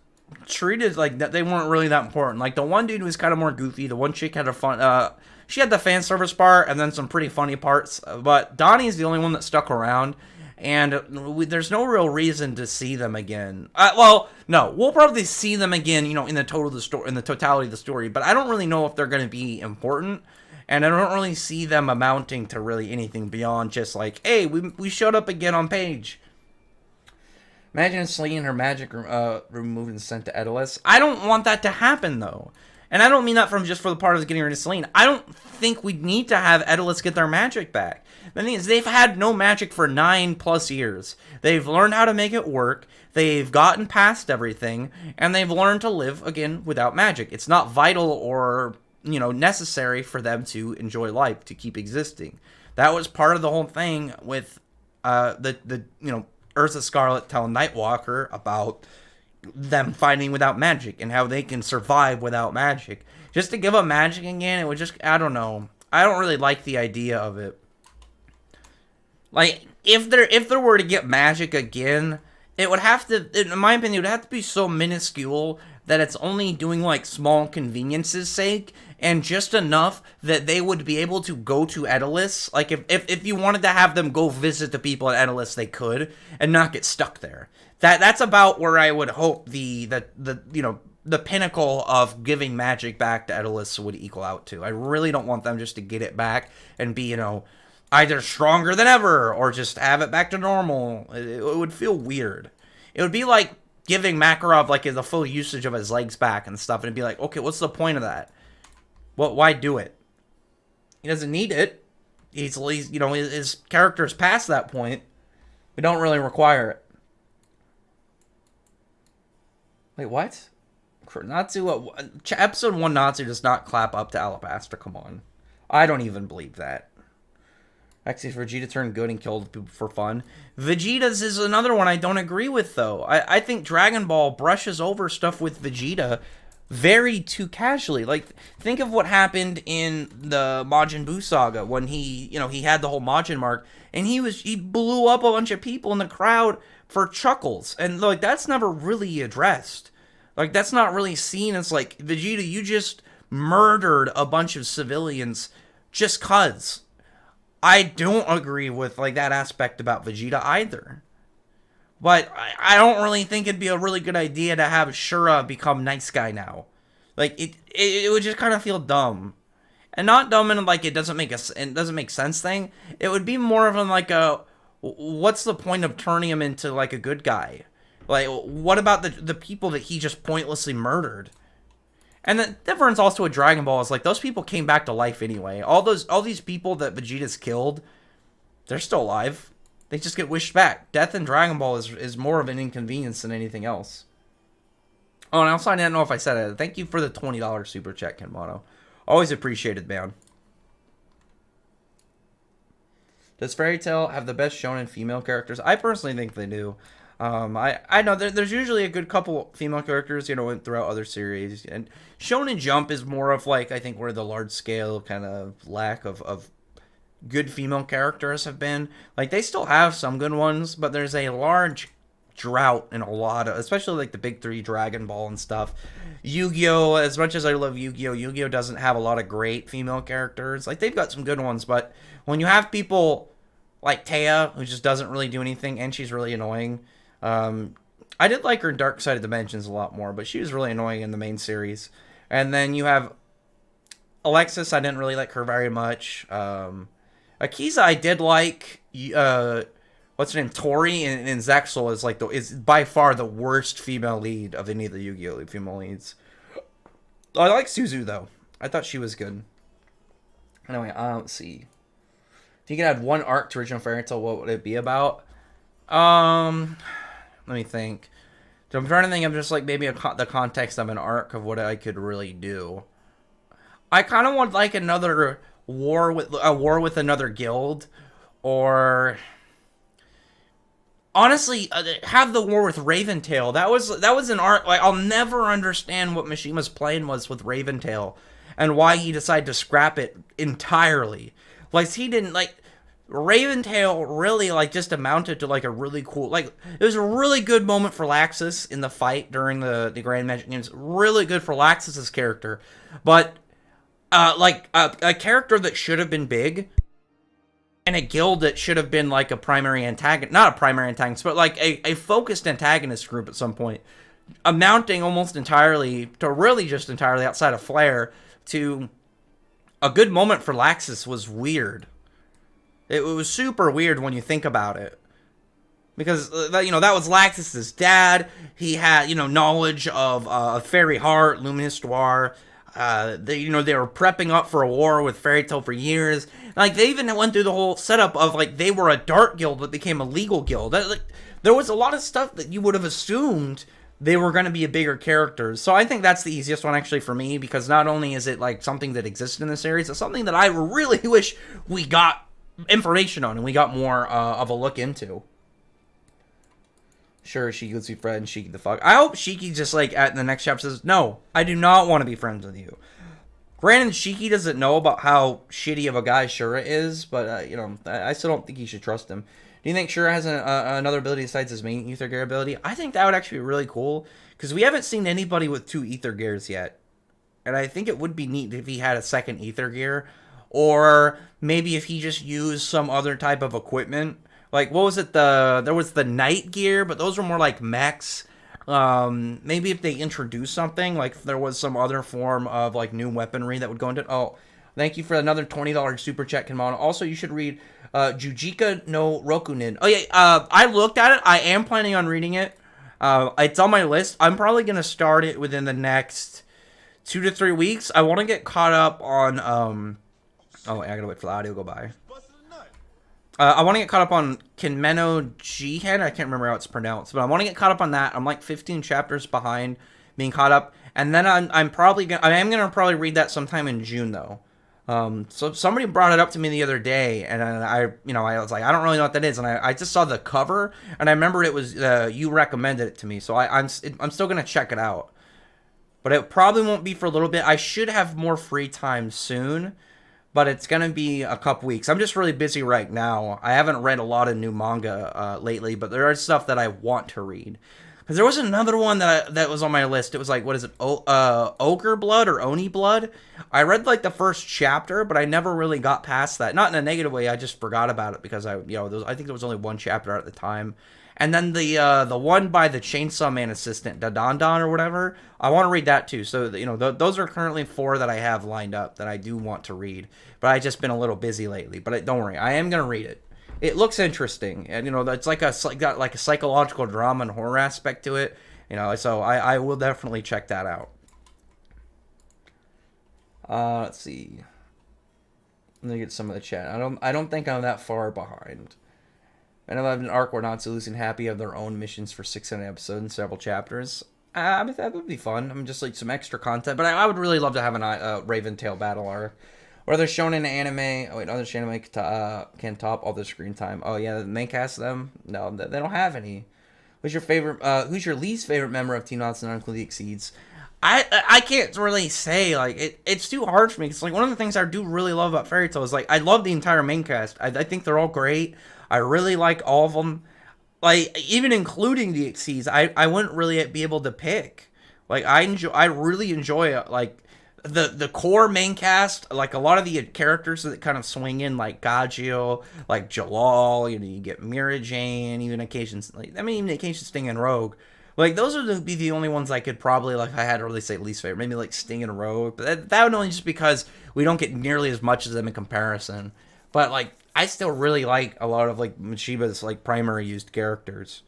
treated like that they weren't really that important. Like, the one dude was kind of more goofy. The one chick had a fun... she had the fan service part and then some pretty funny parts. But Donnie's the only one that stuck around. And there's no real reason to see them again. Well, no, we'll probably see them again, in the totality of the story. But I don't really know if they're going to be important, and I don't really see them amounting to really anything beyond just like, hey, we showed up again on page. Imagine Selene her magic removed and sent to Edelus. I don't want that to happen though, and I don't mean that from just for the part of getting rid of Selene. I don't think we need to have Edelus get their magic back. The thing is, they've had no magic for 9+ years. They've learned how to make it work. They've gotten past everything, and they've learned to live again without magic. It's not vital or necessary for them to enjoy life, to keep existing. That was part of the whole thing with the Ursa Scarlet telling Nightwalker about them fighting without magic and how they can survive without magic. Just to give up magic again, it would just, I don't know. I don't really like the idea of it. Like, if there were to get magic again, it would have to, in my opinion, it would have to be so minuscule that it's only doing, like, small conveniences' sake, and just enough that they would be able to go to Edelus. Like, if you wanted to have them go visit the people at Edelus, they could, and not get stuck there. That's about where I would hope the pinnacle of giving magic back to Edelus would equal out to. I really don't want them just to get it back and be, either stronger than ever, or just have it back to normal. It would feel weird. It would be like giving Makarov, like, the full usage of his legs back and stuff, and it'd be like, okay, what's the point of that? Why do it? He doesn't need it. He's his character's past that point. We don't really require it. Wait, what? Natsu, episode 1 Natsu does not clap up to Alabaster, come on. I don't even believe that. Actually, Vegeta turned good and killed people for fun. Vegeta's is another one I don't agree with, though. I think Dragon Ball brushes over stuff with Vegeta very too casually. Like, think of what happened in the Majin Buu saga when he had the whole Majin mark, and he blew up a bunch of people in the crowd for chuckles. And, like, that's never really addressed. Like, that's not really seen as, like, Vegeta, you just murdered a bunch of civilians just 'cause. I don't agree with, like, that aspect about Vegeta either. But I don't really think it'd be a really good idea to have Shura become nice guy now. Like, it would just kind of feel dumb. And not dumb in, like, it doesn't make sense thing. It would be more of a, like, what's the point of turning him into, like, a good guy? Like, what about the people that he just pointlessly murdered? And the difference also with Dragon Ball is, like, those people came back to life anyway. All these people that Vegeta's killed, they're still alive. They just get wished back. Death in Dragon Ball is more of an inconvenience than anything else. Oh, and also I didn't know if I said it. Thank you for the $20 super chat, Kenmono. Always appreciated, man. Does Fairy Tail have the best shonen female characters? I personally think they do. I know there's usually a good couple female characters, throughout other series. And Shonen Jump is more of, like, I think where the large scale kind of lack of good female characters have been. Like, they still have some good ones, but there's a large drought in a lot of, especially like the big three, Dragon Ball and stuff. Yu-Gi-Oh! As much as I love Yu-Gi-Oh! Yu-Gi-Oh! Doesn't have a lot of great female characters. Like, they've got some good ones, but when you have people like Taya, who just doesn't really do anything, and she's really annoying. I did like her in Dark Side of Dimensions a lot more, but she was really annoying in the main series. And then you have Alexis. I didn't really like her very much. Akiza, I did like. What's her name? Tori and Zexal is by far the worst female lead of any of the Yu-Gi-Oh! Female leads. I like Suzu though. I thought she was good. Anyway, let's see. If you could add one arc to Original Fairy Tail, what would it be about? Let me think. So I'm trying to think of just like maybe the context of an arc of what I could really do. I kind of want like another war with another guild, or honestly, have the war with Raventail. That was an arc. Like, I'll never understand what Mishima's plan was with Raventail, and why he decided to scrap it entirely. Like, he didn't like. Raventail really, like, just amounted to, like, a really cool, like, it was a really good moment for Laxus in the fight during the Grand Magic Games. Really good for Laxus's character. But, like, a character that should have been big, and a guild that should have been, like, a primary antagonist, not a primary antagonist, but, like, a focused antagonist group at some point, amounting almost entirely, to really just entirely outside of Flare, to a good moment for Laxus was weird. It was super weird when you think about it. Because, that was Laxus's dad. He had, knowledge of Fairy Heart, Luminous-Noir. They were prepping up for a war with Fairy Tail for years. Like, they even went through the whole setup of, like, they were a dark guild that became a legal guild. There was a lot of stuff that you would have assumed they were going to be a bigger characters. So I think that's the easiest one, actually, for me. Because not only is it, like, something that existed in the series, it's something that I really wish we got information on and we got more of a look into. Sure, Shiki, let's be friends. Shiki the fuck. I hope Shiki just like at the next chapter says, no, I do not want to be friends with you. Granted, Shiki doesn't know about how shitty of a guy Shura is, but I still don't think you should trust him. Do you think Shura has another ability besides his main Ether Gear ability? I think that would actually be really cool, because we haven't seen anybody with 2 Ether Gears yet. And I think it would be neat if he had a second Ether Gear. Or maybe if he just used some other type of equipment. Like, what was it? There was the Night Gear, but those were more like mechs. Maybe if they introduced something, like if there was some other form of like new weaponry that would go into it. Oh, thank you for another $20 super chat, Kimano. Also, you should read Jujika no Rokunin. Oh yeah, I looked at it. I am planning on reading it. It's on my list. I'm probably gonna start it within the next 2 to 3 weeks. I want to get caught up on Oh, I gotta wait for the audio to go by. I want to get caught up on Kinmeno Jihen. I can't remember how it's pronounced, but I want to get caught up on that. I'm like 15 chapters behind being caught up, and then I am gonna probably read that sometime in June though. So somebody brought it up to me the other day, and I was like, I don't really know what that is, and I just saw the cover, and I remembered it was you recommended it to me, so I'm still gonna check it out, but it probably won't be for a little bit. I should have more free time soon. But it's going to be a couple weeks. I'm just really busy right now. I haven't read a lot of new manga lately, but there is stuff that I want to read. Because there was another one that was on my list. It was like, what is it? Ogre Blood or Oni Blood? I read like the first chapter, but I never really got past that. Not in a negative way. I just forgot about it because I think there was only one chapter at the time. And then the one by the Chainsaw Man assistant, Dadandon or whatever, I want to read that too. So, those are currently 4 that I have lined up that I do want to read. But I've just been a little busy lately. But don't worry, I am going to read it. It looks interesting. And, it's got like a psychological drama and horror aspect to it. So I will definitely check that out. Let's see. Let me get some of the chat. I don't think I'm that far behind. And I have an arc where Natsu and Happy have their own missions for 600 episodes and several chapters. That would be fun. Just like some extra content. But I would really love to have a Raventail battle arc. Or they're shown in an anime. Oh wait, other anime can top all the screen time. Oh yeah, the main cast of them? No, they don't have any. Who's your least favorite member of Team Natsu, not including Exceeds? I can't really say, like, it's too hard for me. It's like one of the things I do really love about Fairy Tail is, like, I love the entire main cast. I think they're all great. I really like all of them. like, even including the Xyz, I wouldn't really be able to pick. Like, I really enjoy like the core main cast, like a lot of the characters that kind of swing in, like Gagio, like Jalal, you get Mira Jane, even occasions, like, I mean, even occasions Sting and Rogue. Like, those would be the only ones I could probably, like, if I had to really say least favorite. Maybe, like, Sting and Rogue. But that would only just because we don't get nearly as much as them in comparison. But, like, I still really like a lot of, like, Mishiba's, like, primary used characters.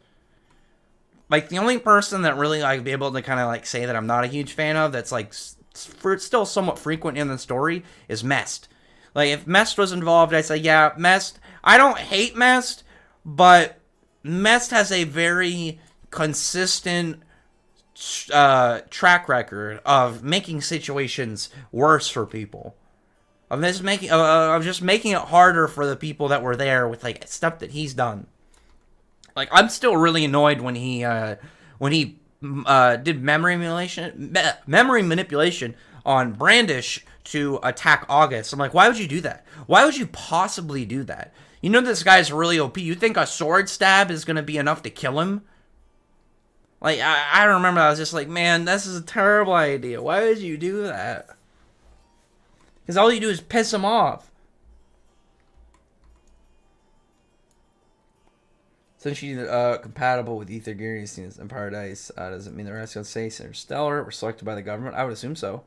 Like, the only person that really I'd be able to kind of, like, say that I'm not a huge fan of that's, like, still somewhat frequent in the story is Mest. Like, if Mest was involved, I'd say, yeah, Mest. I don't hate Mest, but Mest has a very consistent track record of making situations worse for people. Of just making it harder for the people that were there with, like, stuff that he's done. Like, I'm still really annoyed when he did memory manipulation on Brandish to attack August. I'm like, why would you do that? Why would you possibly do that? You know this guy's really OP. You think a sword stab is gonna be enough to kill him? Like, I remember I was just like, man, this is a terrible idea. Why would you do that? Because all you do is piss him off. Since she's compatible with Ether Geary's in Paradise, doesn't mean the rest of the say Interstellar were selected by the government. I would assume so.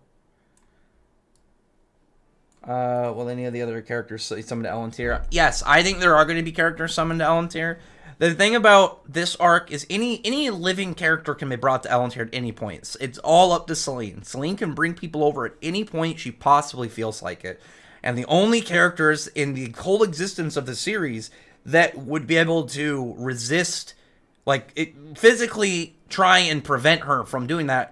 Will any of the other characters summoned to Elentir? Yes, I think there are going to be characters summoned to Elentir. The thing about this arc is any living character can be brought to Elentir at any point. It's all up to Selene. Selene can bring people over at any point she possibly feels like it. And the only characters in the whole existence of the series that would be able to resist, like, physically try and prevent her from doing that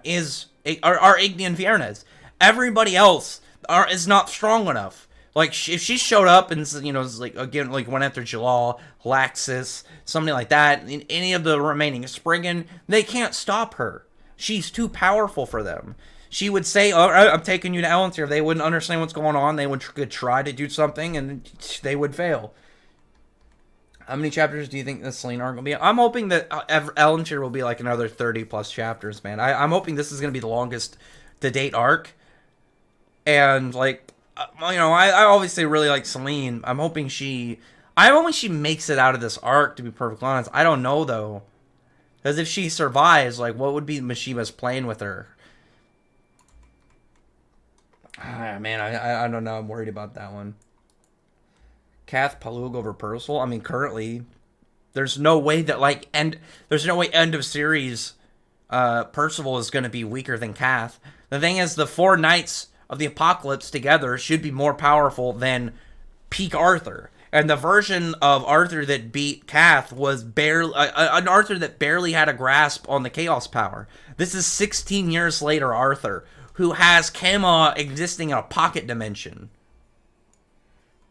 are Igni and Viernes. Everybody else is not strong enough. Like, if she showed up and, you know, like, again, like, went after Jalal, Laxus, something like that, any of the remaining Spriggan, they can't stop her. She's too powerful for them. She would say, oh, I'm taking you to Elentir. They wouldn't understand what's going on. They would try to do something, and they would fail. How many chapters do you think the Selene arc will be? I'm hoping that Elentir will be, like, another 30-plus chapters, man. I'm hoping this is going to be the longest to-date arc. And, like, you know, I obviously really like Selene. I'm hoping she makes it out of this arc, to be perfectly honest. I don't know, though. Because if she survives, like, what would be Mishiba's plan with her? Man, I don't know. I'm worried about that one. Kath Palug over Percival. I mean, currently, there's no way that, like, end of series Percival is going to be weaker than Kath. The thing is, the 4 Knights of the Apocalypse together should be more powerful than peak Arthur. And the version of Arthur that beat Kath was barely an Arthur that barely had a grasp on the Chaos power. This is 16 years later Arthur, who has Kama existing in a pocket dimension.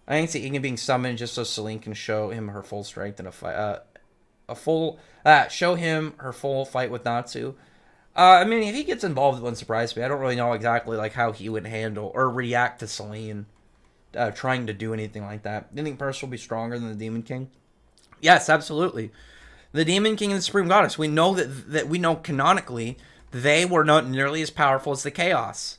I think it's Igni being summoned just so Selene can show him her full strength in a fight. Show him her full fight with Natsu. I mean, if he gets involved, it wouldn't surprise me. I don't really know exactly, like, how he would handle or react to Selene trying to do anything like that. Do you think Percival will be stronger than the Demon King? Yes, absolutely. The Demon King and the Supreme Goddess. We know that we know canonically they were not nearly as powerful as the Chaos.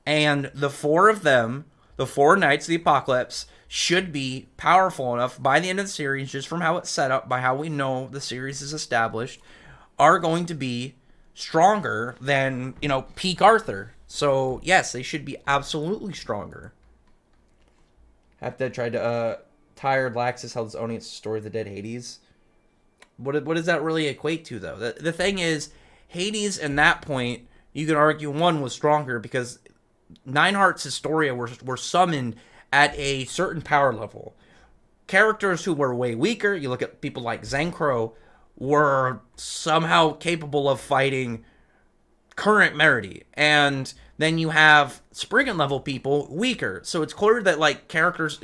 And the 4 of them, the 4 Knights of the Apocalypse, should be powerful enough by the end of the series, just from how it's set up, by how we know the series is established, are going to be stronger than, you know, peak Arthur. So, yes, they should be absolutely stronger. Have to try to, Tired Laxus held its own against the story of the dead Hades. What does that really equate to, though? The thing is, Hades, in that point, you could argue one was stronger because Nineheart's Historia were summoned at a certain power level. Characters who were way weaker, you look at people like Zenkro, were somehow capable of fighting current Merity. And then you have Spriggan level people weaker. So it's clear that, like, characters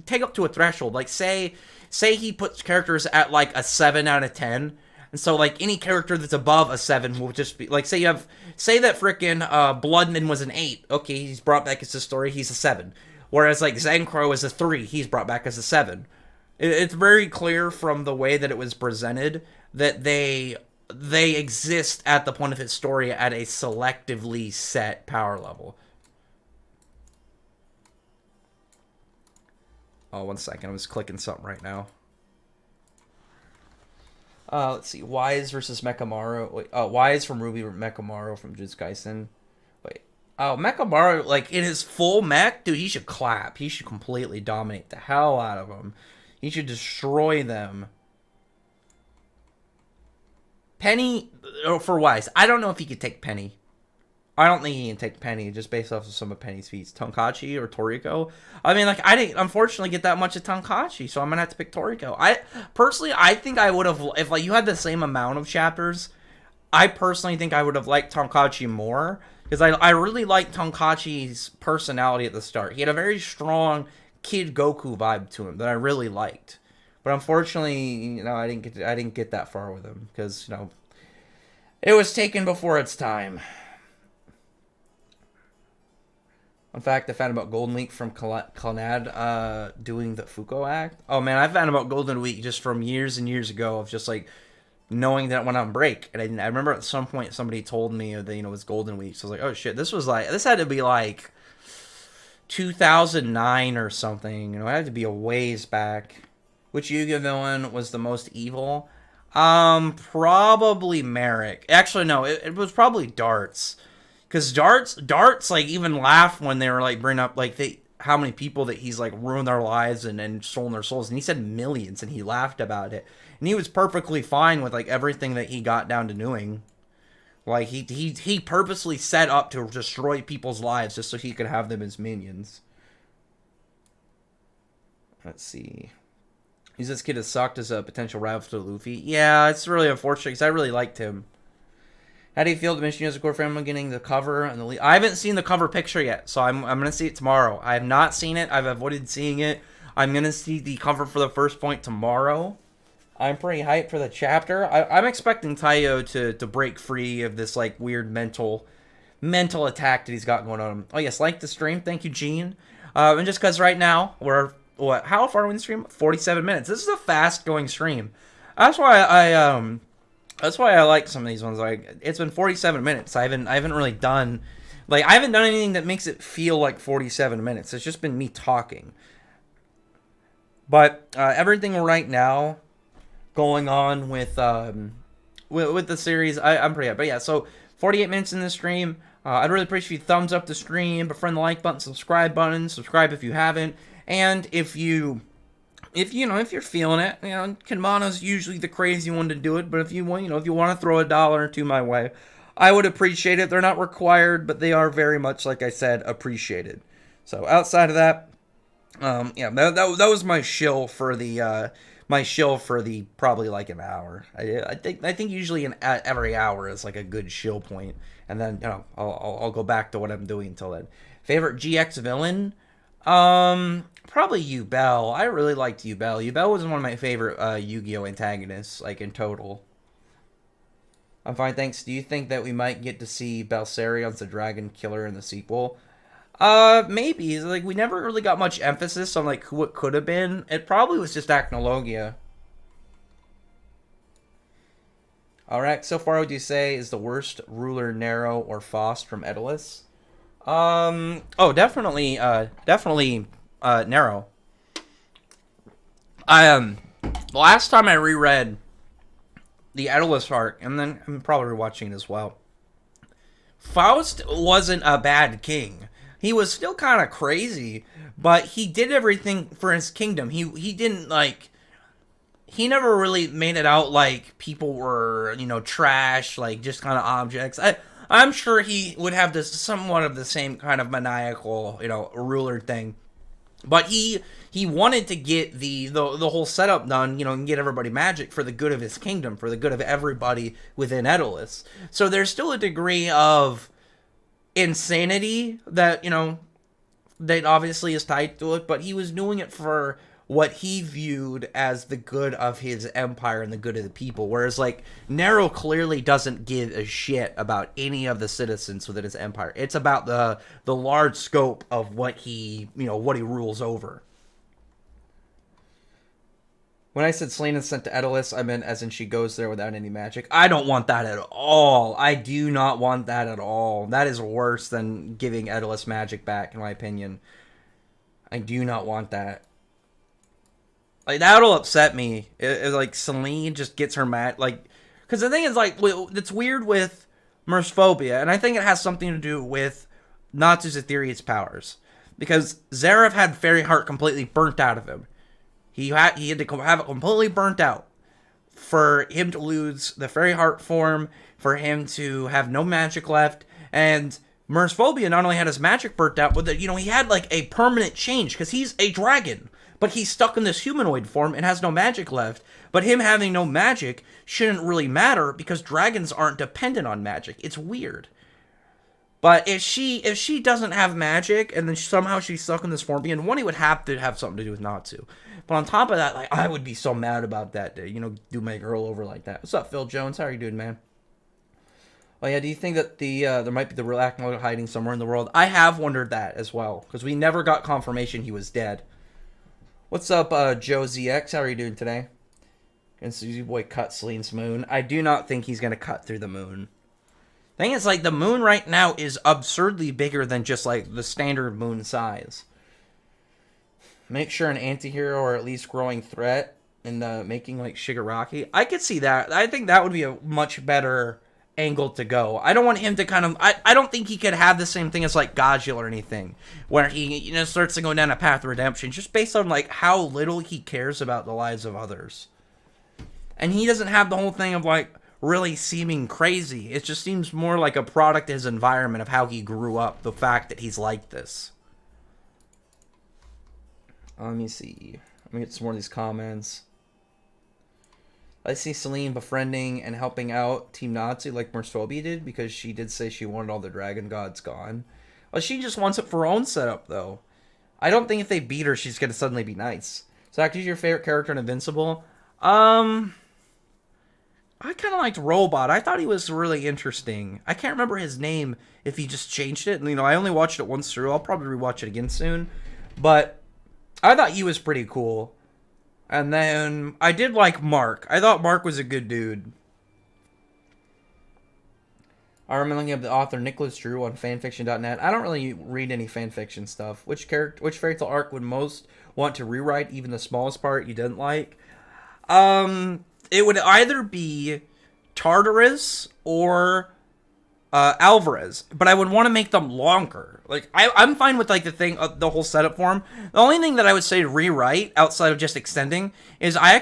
take up to a threshold. Like, say he puts characters at, like, a 7 out of 10. And so, like, any character that's above a 7 will just be, like, say that frickin' Bloodman was an 8. Okay, he's brought back as a story, he's a 7. Whereas, like, Zenkro is a 3, he's brought back as a 7. It's very clear from the way that it was presented that they exist at the point of his story at a selectively set power level. Oh, 1 second. I was clicking something right now. Let's see. Wise versus Mechamaru. Wait, Wise from Ruby, Mechamaru from Jujutsu Kaisen. Wait. Oh, Mechamaru, like, in his full mech, dude, he should clap. He should completely dominate the hell out of them. He should destroy them. Penny, for Wise, I don't know if he could take Penny. I don't think he can take Penny just based off of some of Penny's feats. Tonkachi or Toriko. I mean, like, I didn't unfortunately get that much of Tonkachi, so I'm gonna have to pick Toriko. I think I would have, if like you had the same amount of chapters, I personally think I would have liked Tonkachi more because I really liked Tonkachi's personality at the start. He had a very strong Kid Goku vibe to him that I really liked, but unfortunately, you know, I didn't get that far with him because, you know, it was taken before its time. In fact, I found about Golden Week from Clannad doing the Fuko act. Oh man, I found about Golden Week just from years and years ago of just like knowing that it went on break. And I remember at some point somebody told me that, you know, it was Golden Week. So I was like, oh shit, this had to be like 2009 or something. You know, it had to be a ways back. Which Yu-Gi-Oh villain was the most evil? Probably Merrick. Actually, no, it was probably Darts. Because Darts, like, even laughed when they were, like, bringing up, like, how many people that he's, like, ruined their lives and stolen their souls. And he said millions, and he laughed about it. And he was perfectly fine with, like, everything that he got down to doing. Like, he purposely set up to destroy people's lives just so he could have them as minions. Let's see. Is this kid as sucked as a potential rival to Luffy? Yeah, it's really unfortunate, because I really liked him. How do you feel the Mission as a core family getting the cover and the I haven't seen the cover picture yet, so I'm gonna see it tomorrow. I have not seen it. I've avoided seeing it. I'm gonna see the cover for the first point tomorrow. I'm pretty hyped for the chapter. I'm expecting Taiyo to break free of this like weird mental attack that he's got going on. Oh yes, like the stream. Thank you, Gene. And just because right now we're how far are we in the stream? 47 minutes. This is a fast going stream. That's why I like some of these ones. Like, it's been 47 minutes. I haven't really done, like, I haven't done anything that makes it feel like 47 minutes. It's just been me talking. But everything right now going on with the series, I'm pretty happy. But yeah, so 48 minutes in the stream. I'd really appreciate if you thumbs up the stream, befriend the like button, subscribe if you haven't, and if you're feeling it, you know, Kanmana's usually the crazy one to do it, but if you want to throw $1 or $2 my way, I would appreciate it. They're not required, but they are very much, like I said, appreciated. So outside of that, yeah, that was my shill for the probably like an hour. I think usually every hour is like a good shill point, and then, you know, I'll go back to what I'm doing until then. Favorite GX villain? Probably Yubel. I really liked Yubel. Yubel was one of my favorite Yu-Gi-Oh! Antagonists, like, in total. I'm fine, thanks. Do you think that we might get to see Belsarion the Dragon Killer in the sequel? Maybe. Like, we never really got much emphasis on, like, who it could have been. It probably was just Acnologia. Alright, so far, would you say is the worst ruler Nero or Faust from Edelus? Oh, definitely Nero. The last time I reread the Edelus arc, and then I'm probably rewatching it as well, Faust wasn't a bad king. He was still kind of crazy, but he did everything for his kingdom. He didn't, like, he never really made it out like people were, you know, trash, like, just kind of objects. I'm sure he would have this somewhat of the same kind of maniacal, you know, ruler thing. But he wanted to get the whole setup done, you know, and get everybody magic for the good of his kingdom, for the good of everybody within Edelus. So there's still a degree of insanity that, you know, that obviously is tied to it, but he was doing it for what he viewed as the good of his empire and the good of the people. Whereas, like, Nero clearly doesn't give a shit about any of the citizens within his empire. It's about the large scope of what he rules over. When I said Selena sent to Edelus, I meant as in she goes there without any magic. I don't want that at all. I do not want that at all. That is worse than giving Edelus magic back, in my opinion. I do not want that. Like, that'll upset me. Like, Selene just gets her mad. Like, because the thing is, like, it's weird with Merphobia, and I think it has something to do with Natsu's Ethereus powers. Because Zeref had Fairy Heart completely burnt out of him. He had to have it completely burnt out for him to lose the Fairy Heart form, for him to have no magic left, and Merphobia not only had his magic burnt out, but that, he had like a permanent change because he's a dragon, but he's stuck in this humanoid form and has no magic left. But him having no magic shouldn't really matter because dragons aren't dependent on magic. It's weird. But if she doesn't have magic and then somehow she's stuck in this form, being one, it would have to have something to do with Natsu. But on top of that, like, I would be so mad about that. Do my girl over like that. What's up, Phil Jones? How are you doing, man? Oh yeah, do you think that there might be the real Akamo hiding somewhere in the world? I have wondered that as well because we never got confirmation he was dead. What's up, Joe ZX? How are you doing today? And Susie Boy cut Selene's moon. I do not think he's gonna cut through the moon. Thing is, like, the moon right now is absurdly bigger than just, like, the standard moon size. Make sure an anti-hero or at least growing threat in making, like, Shigaraki. I could see that. I think that would be a much better angle to go. I don't want him to kind of... I don't think he could have the same thing as, like, Gajil or anything. Where he, starts to go down a path of redemption. Just based on, like, how little he cares about the lives of others. And he doesn't have the whole thing of, like... really seeming crazy. It just seems more like a product of his environment, of how he grew up, the fact that he's like this. Let me see. Let me get some more of these comments. I see Selene befriending and helping out Team Natsu like Merphobia did, because she did say she wanted all the dragon gods gone. Well, she just wants it for her own setup, though. I don't think if they beat her, she's going to suddenly be nice. Zach, who's your favorite character in Invincible? I kind of liked Robot. I thought he was really interesting. I can't remember his name if he just changed it. And, I only watched it once through. I'll probably rewatch it again soon. But I thought he was pretty cool. And then I did like Mark. I thought Mark was a good dude. I remember looking up the author Nicholas Drew on fanfiction.net. I don't really read any fanfiction stuff. Which fairy tale arc would most want to rewrite, even the smallest part you didn't like? It would either be Tartarus or Alvarez, but I would want to make them longer. Like, I'm fine with, like, the whole setup for him. The only thing that I would say to rewrite, outside of just extending, is I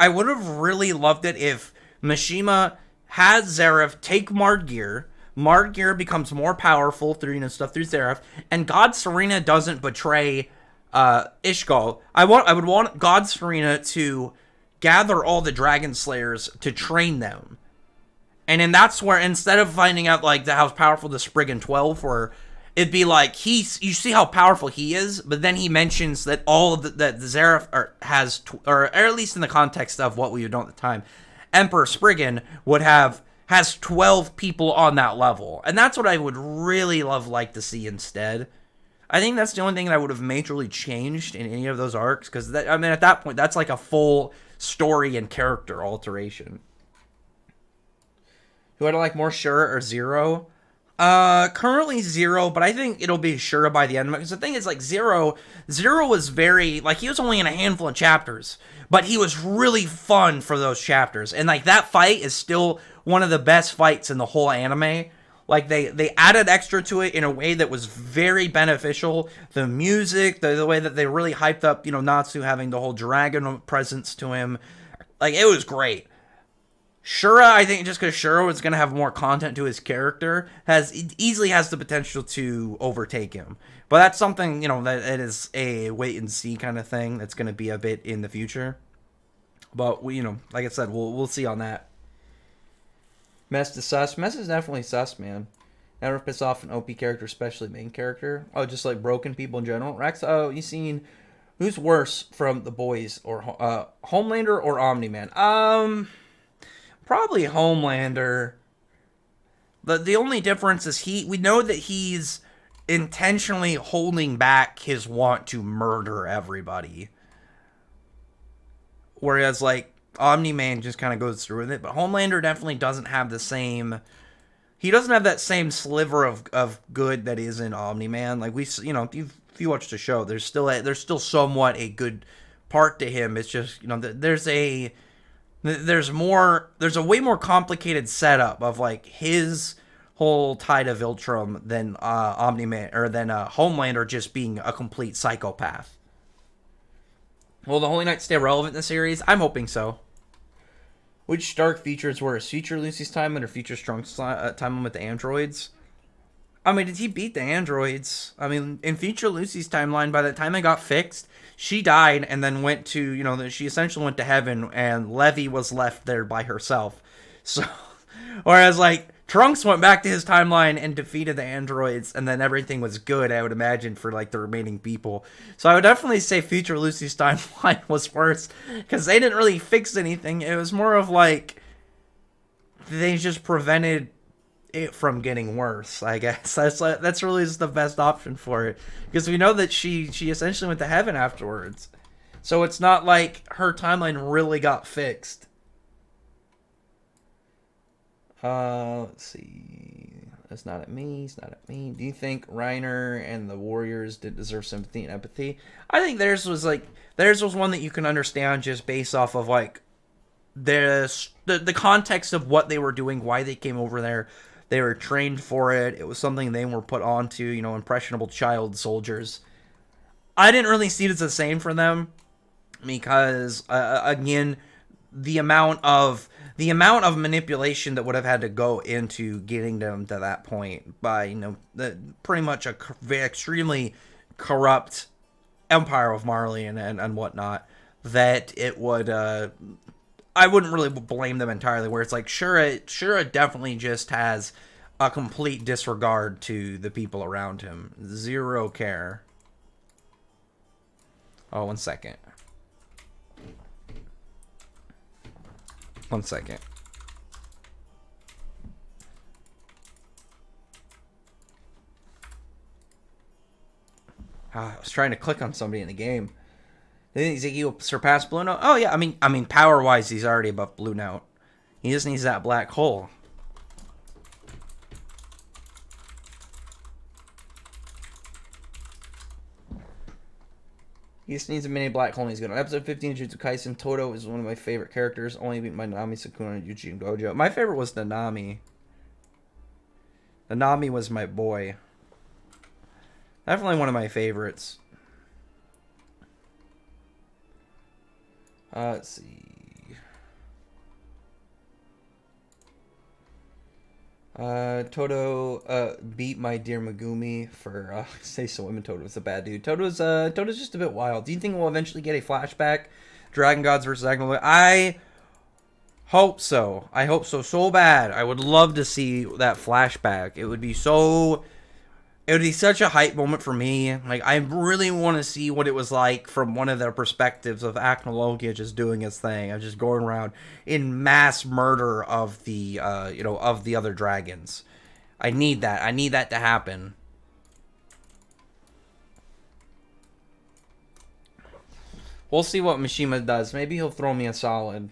would have really loved it if Mishima had Zeref take Mardgear. Mardgear becomes more powerful through, stuff through Zeref, and God Serena doesn't betray Ishgal. I would want God Serena to gather all the Dragon Slayers to train them. And then that's where, instead of finding out, like, how powerful the Spriggan 12 were, it'd be like, you see how powerful he is, but then he mentions that all of that Zeref has, or at least in the context of what we would know at the time, Emperor Spriggan has 12 people on that level. And that's what I would really like to see instead. I think that's the only thing that I would have majorly changed in any of those arcs, because, at that point, that's like a full story and character alteration. Who do I like more, Shura or Zero? Currently Zero, but I think it'll be Shura by the end. Because the thing is, like, Zero was very, like, he was only in a handful of chapters, but he was really fun for those chapters. And, like, that fight is still one of the best fights in the whole anime. Like, they added extra to it in a way that was very beneficial. The music, the way that they really hyped up, Natsu having the whole dragon presence to him. Like, it was great. Shura, I think just because Shura was going to have more content to his character, easily has the potential to overtake him. But that's something, that it is a wait-and-see kind of thing that's going to be a bit in the future. But, like I said, we'll see on that. Mess to sus. Mess is definitely sus, man. Never piss off an OP character, especially main character. Oh, just like broken people in general. Rex, you seen who's worse from the boys, or Homelander or Omni-Man? Probably Homelander. The only difference is we know that he's intentionally holding back his want to murder everybody. whereas like Omni-Man just kind of goes through with it. But Homelander definitely doesn't have the same. He doesn't have that same sliver of good that is in Omni-Man. Like if you watch the show, there's still somewhat a good part to him. It's just there's a way more complicated setup of like his whole Tide of Viltrum than Omni-Man or than Homelander just being a complete psychopath. Will the Holy Knight stay relevant in the series? I'm hoping so. Which Stark features worse? Feature Lucy's timeline or feature Strong's timeline with the androids? I mean, did he beat the androids? I mean, in Feature Lucy's timeline, by the time it got fixed, she died and then went to, she essentially went to heaven and Levy was left there by herself. So, whereas, like, Trunks went back to his timeline and defeated the androids and then everything was good, I would imagine, for, like, the remaining people. So I would definitely say Feature Lucy's timeline was worse because they didn't really fix anything. It was more of, like, they just prevented it from getting worse, I guess. That's really just the best option for it because we know that she essentially went to heaven afterwards, so it's not like her timeline really got fixed. Let's see. It's not at me. It's not at me. Do you think Reiner and the Warriors did deserve sympathy and empathy? I think theirs was one that you can understand just based off of like the context of what they were doing, why they came over there. They were trained for it. It was something they were put onto, impressionable child soldiers. I didn't really see it as the same for them because, again, the amount of manipulation that would have had to go into getting them to that point by, pretty much a extremely corrupt empire of Marley and whatnot, that it would, I wouldn't really blame them entirely, where it's like Shura definitely just has a complete disregard to the people around him. Zero care. Oh, 1 second. 1 second. I was trying to click on somebody in the game. Do you think Ziggy will surpass Blue Note? Oh yeah, I mean, power-wise, he's already above Blue Note. He just needs that black hole. He just needs a mini black hole and he's good. On episode 15 of Jujutsu Kaisen, Todo is one of my favorite characters, only beat by Nami, Sukuna, and Yuji and Gojo. My favorite was Nanami. Nanami was my boy. Definitely one of my favorites. Let's see. Todo beat my dear Megumi for say so women. Todo's a bad dude. Todo's just a bit wild. Do you think we'll eventually get a flashback? Dragon Gods versus Agnew? I hope so. I hope so bad. I would love to see that flashback. It would be such a hype moment for me. Like, I really want to see what it was like from one of the perspectives of Acnologia just doing his thing, of just going around in mass murder of the, of the other dragons. I need that. I need that to happen. We'll see what Mishima does. Maybe he'll throw me a solid.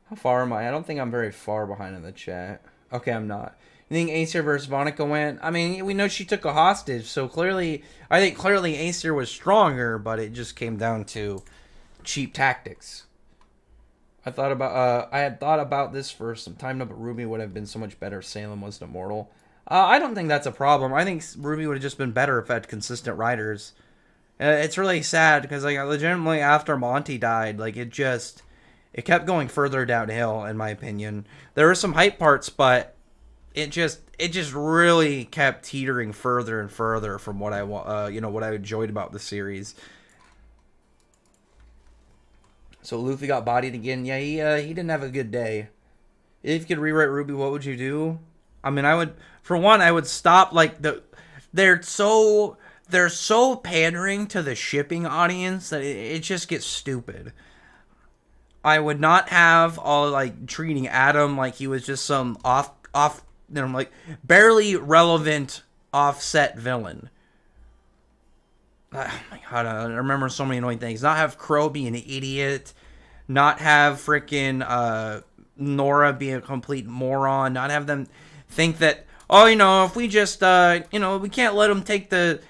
How far am I? I don't think I'm very far behind in the chat. Okay, I'm not. You think Acer versus Vonica went? I mean, we know she took a hostage, so I think clearly Acer was stronger, but it just came down to cheap tactics. I had thought about this for some time now, but Ruby would have been so much better if Salem wasn't immortal. I don't think that's a problem. I think Ruby would have just been better if it had consistent writers. It's really sad because, like, legitimately after Monty died, like, it kept going further downhill, in my opinion. There were some hype parts, but it just really kept teetering further and further from what what I enjoyed about the series. So Luffy got bodied again. Yeah, he didn't have a good day. If you could rewrite Ruby, what would you do? I mean, I would stop, like, they're so pandering to the shipping audience that it just gets stupid. I would not have all, like, treating Adam like he was just some off like barely relevant offset villain. Oh my god, I remember so many annoying things. Not have Crow be an idiot. Not have freaking Nora be a complete moron. Not have them think that, oh, if we just, we can't let them take the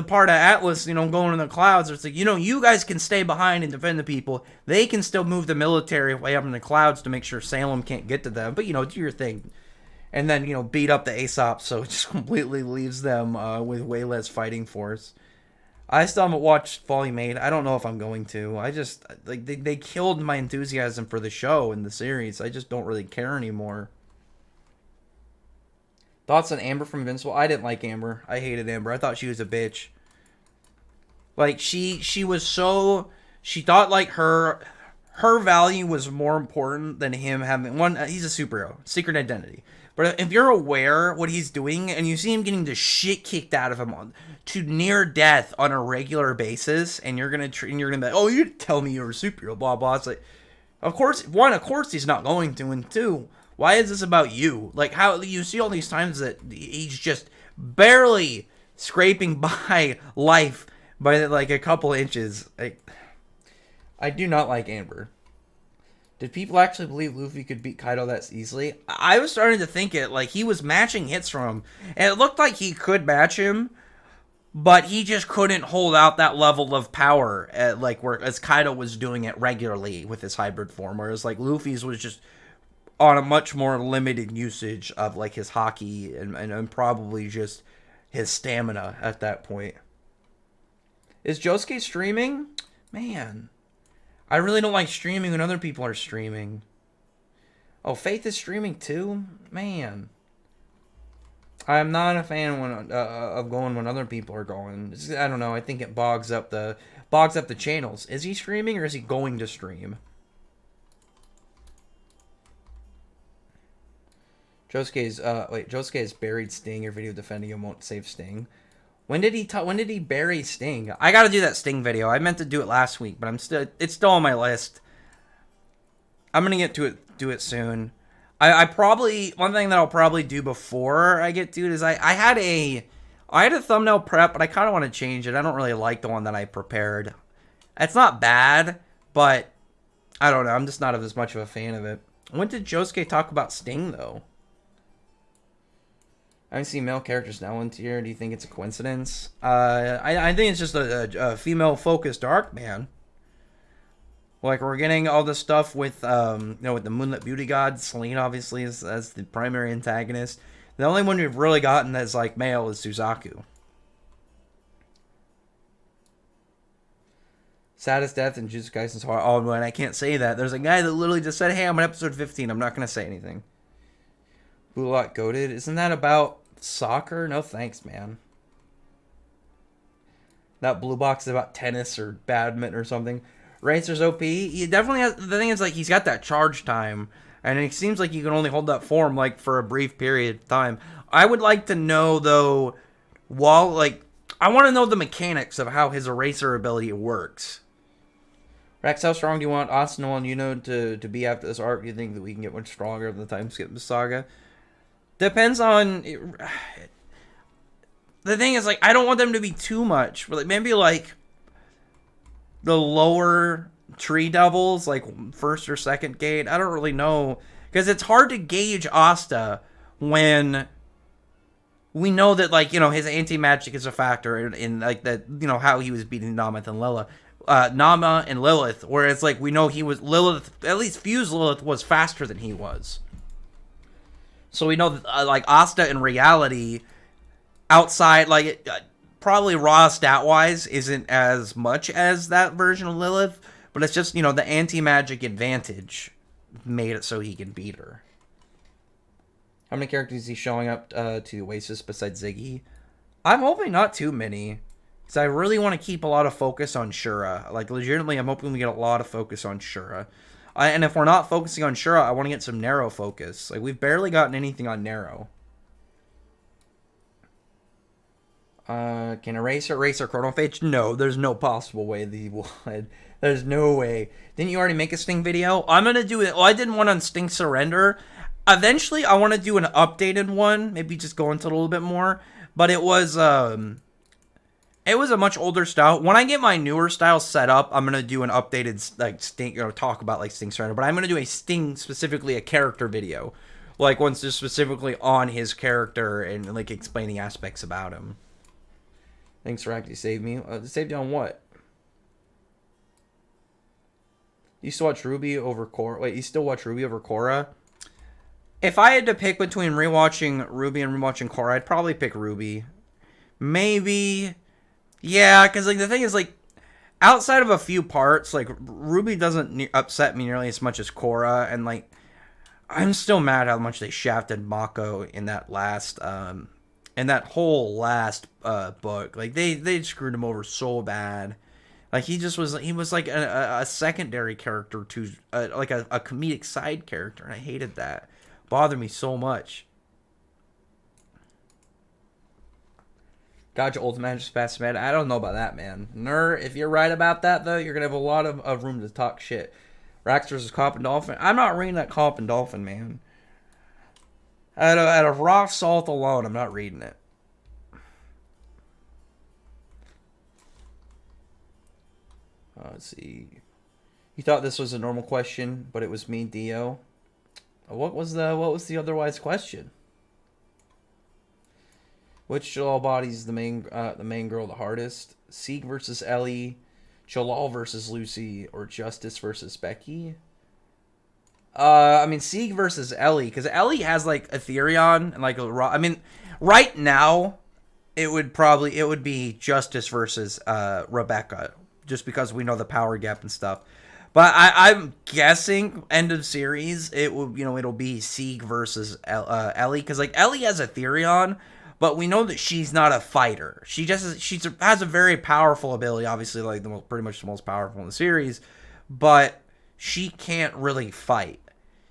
part of Atlas, going in the clouds. It's like, you guys can stay behind and defend the people. They can still move the military way up in the clouds to make sure Salem can't get to them. But, do your thing. And then, beat up the Aesop, so it just completely leaves them with way less fighting force. I still haven't watched Folly Made. I don't know if I'm going to. I just, they killed my enthusiasm for the show and the series. I just don't really care anymore. Thoughts on Amber from Invincible? I didn't like Amber. I hated Amber. I thought she was a bitch. Like, she was so... She thought, like, her value was more important than him having... One, he's a superhero. Secret identity. But if you're aware what he's doing, and you see him getting the shit kicked out of him to near death on a regular basis, and you're gonna be like, oh, you didn't tell me you were a superhero, blah, blah. It's like, of course he's not going to, and two... Why is this about you? Like, how you see all these times that he's just barely scraping by life by, like, a couple inches. I do not like Amber. Did people actually believe Luffy could beat Kaido that easily? I was starting to think it. Like, he was matching hits from him. And it looked like he could match him, but he just couldn't hold out that level of power, as Kaido was doing it regularly with his hybrid form. Whereas, like, Luffy's was just... on a much more limited usage of, like, his hockey and probably just his stamina at that point. Is Josuke streaming? Man, I really don't like streaming when other people are streaming. Oh, Faith is streaming too? Man. I'm not a fan of going when other people are going. I don't know, I think it bogs up the channels. Is he streaming or is he going to stream? Josuke's buried Sting. Your video defending him won't save Sting. When did he bury Sting? I gotta do that Sting video. I meant to do it last week, but it's still on my list. I'm gonna do it soon. One thing that I'll probably do before I get to it is I had a thumbnail prep, but I kind of want to change it. I don't really like the one that I prepared. It's not bad, but I don't know. I'm just not as much of a fan of it. When did Josuke talk about Sting though? I see male characters now in tier. Do you think it's a coincidence? I think it's just a female-focused arc, man. Like, we're getting all this stuff with, with the Moonlit Beauty God. Celine, obviously, as the primary antagonist. The only one we've really gotten that's, like, male is Suzaku. Saddest death in Jujutsu Kaisen's heart. Oh, man, I can't say that. There's a guy that literally just said, hey, I'm on episode 15. I'm not going to say anything. Blue Lock goated. Isn't that about soccer? No thanks, man. That blue box is about tennis or badminton or something. Racer's OP. He definitely has. The thing is, like, he's got that charge time, and it seems like you can only hold that form like for a brief period of time. I would like to know though, I want to know the mechanics of how his eraser ability works. Rex, how strong do you want Arsenal and to be after this arc? Do you think that we can get much stronger than the time skip saga? Depends on... The thing is, like, I don't want them to be too much. But maybe, like, the lower tree devils, like, first or second gate. I don't really know. Because it's hard to gauge Asta when we know that, like, his anti-magic is a factor in like, that, how he was beating Nama and Lilith. Where it's like, we know Lilith, at least Fuse Lilith was faster than he was. So we know that, like, Asta in reality, outside, like, probably raw stat-wise, isn't as much as that version of Lilith, but it's just, the anti-magic advantage made it so he can beat her. How many characters is he showing up to Oasis besides Ziggy? I'm hoping not too many, because I really want to keep a lot of focus on Shura. Like, legitimately, I'm hoping we get a lot of focus on Shura. And if we're not focusing on Shura, I want to get some Narrow focus. Like, we've barely gotten anything on Narrow. Can Eraser Chronophage? No, there's no possible way that he would. There's no way. Didn't you already make a Sting video? I'm going to do it. Well, I did one on Sting Surrender. Eventually, I want to do an updated one. Maybe just go into it a little bit more. But it was It was a much older style. When I get my newer style set up, I'm gonna do an updated like Sting, talk about like Sting Strider. But I'm gonna do a Sting specifically a character video, like one's just specifically on his character and like explaining aspects about him. Thanks for actually saved me. Saved you on what? You still watch Ruby over Korra? Wait, you still watch Ruby over Korra? If I had to pick between rewatching Ruby and rewatching Korra, I'd probably pick Ruby. Maybe. Yeah, because like the thing is like, outside of a few parts, like Ruby doesn't upset me nearly as much as Korra, and like I'm still mad how much they shafted Mako in that last in that whole last book. Like they screwed him over so bad. Like he was like a secondary character to like a comedic side character, and I hated that. Bothered me so much. Gotcha, Ultimate just passed mad. I don't know about that, man. If you're right about that, though, you're going to have a lot of room to talk shit. Rax versus Cop and Dolphin. I'm not reading that Cop and Dolphin, man. Out of raw salt alone, I'm not reading it. Let's see. You thought this was a normal question, but it was me, Dio. What was the otherwise question? Which Jalal bodies the main girl the hardest? Sieg versus Ellie, Jalal versus Lucy, or Justice versus Becky? I mean Sieg versus Ellie, because Ellie has like Ethereon and like I mean, right now it would be Justice versus Rebecca, just because we know the power gap and stuff. But I'm guessing end of series it'll be Sieg versus Ellie, because like Ellie has Ethereon. But we know that she's not a fighter. She has a very powerful ability, obviously, like pretty much the most powerful in the series. But she can't really fight.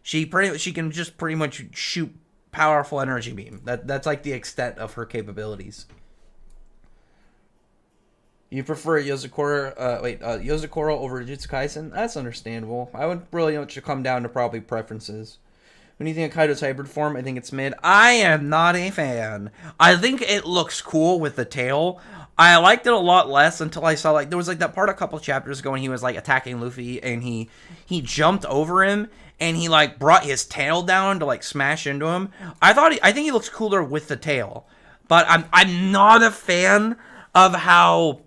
She can just pretty much shoot powerful energy beam. That's like the extent of her capabilities. You prefer Yozakura over Jujutsu Kaisen? That's understandable. I would really it should come down to probably preferences. When do you think of Kaido's hybrid form? I think it's mid. I am not a fan. I think it looks cool with the tail. I liked it a lot less until I saw like there was like that part a couple chapters ago when he was like attacking Luffy and he jumped over him and he like brought his tail down to like smash into him. I think he looks cooler with the tail, but I'm not a fan of how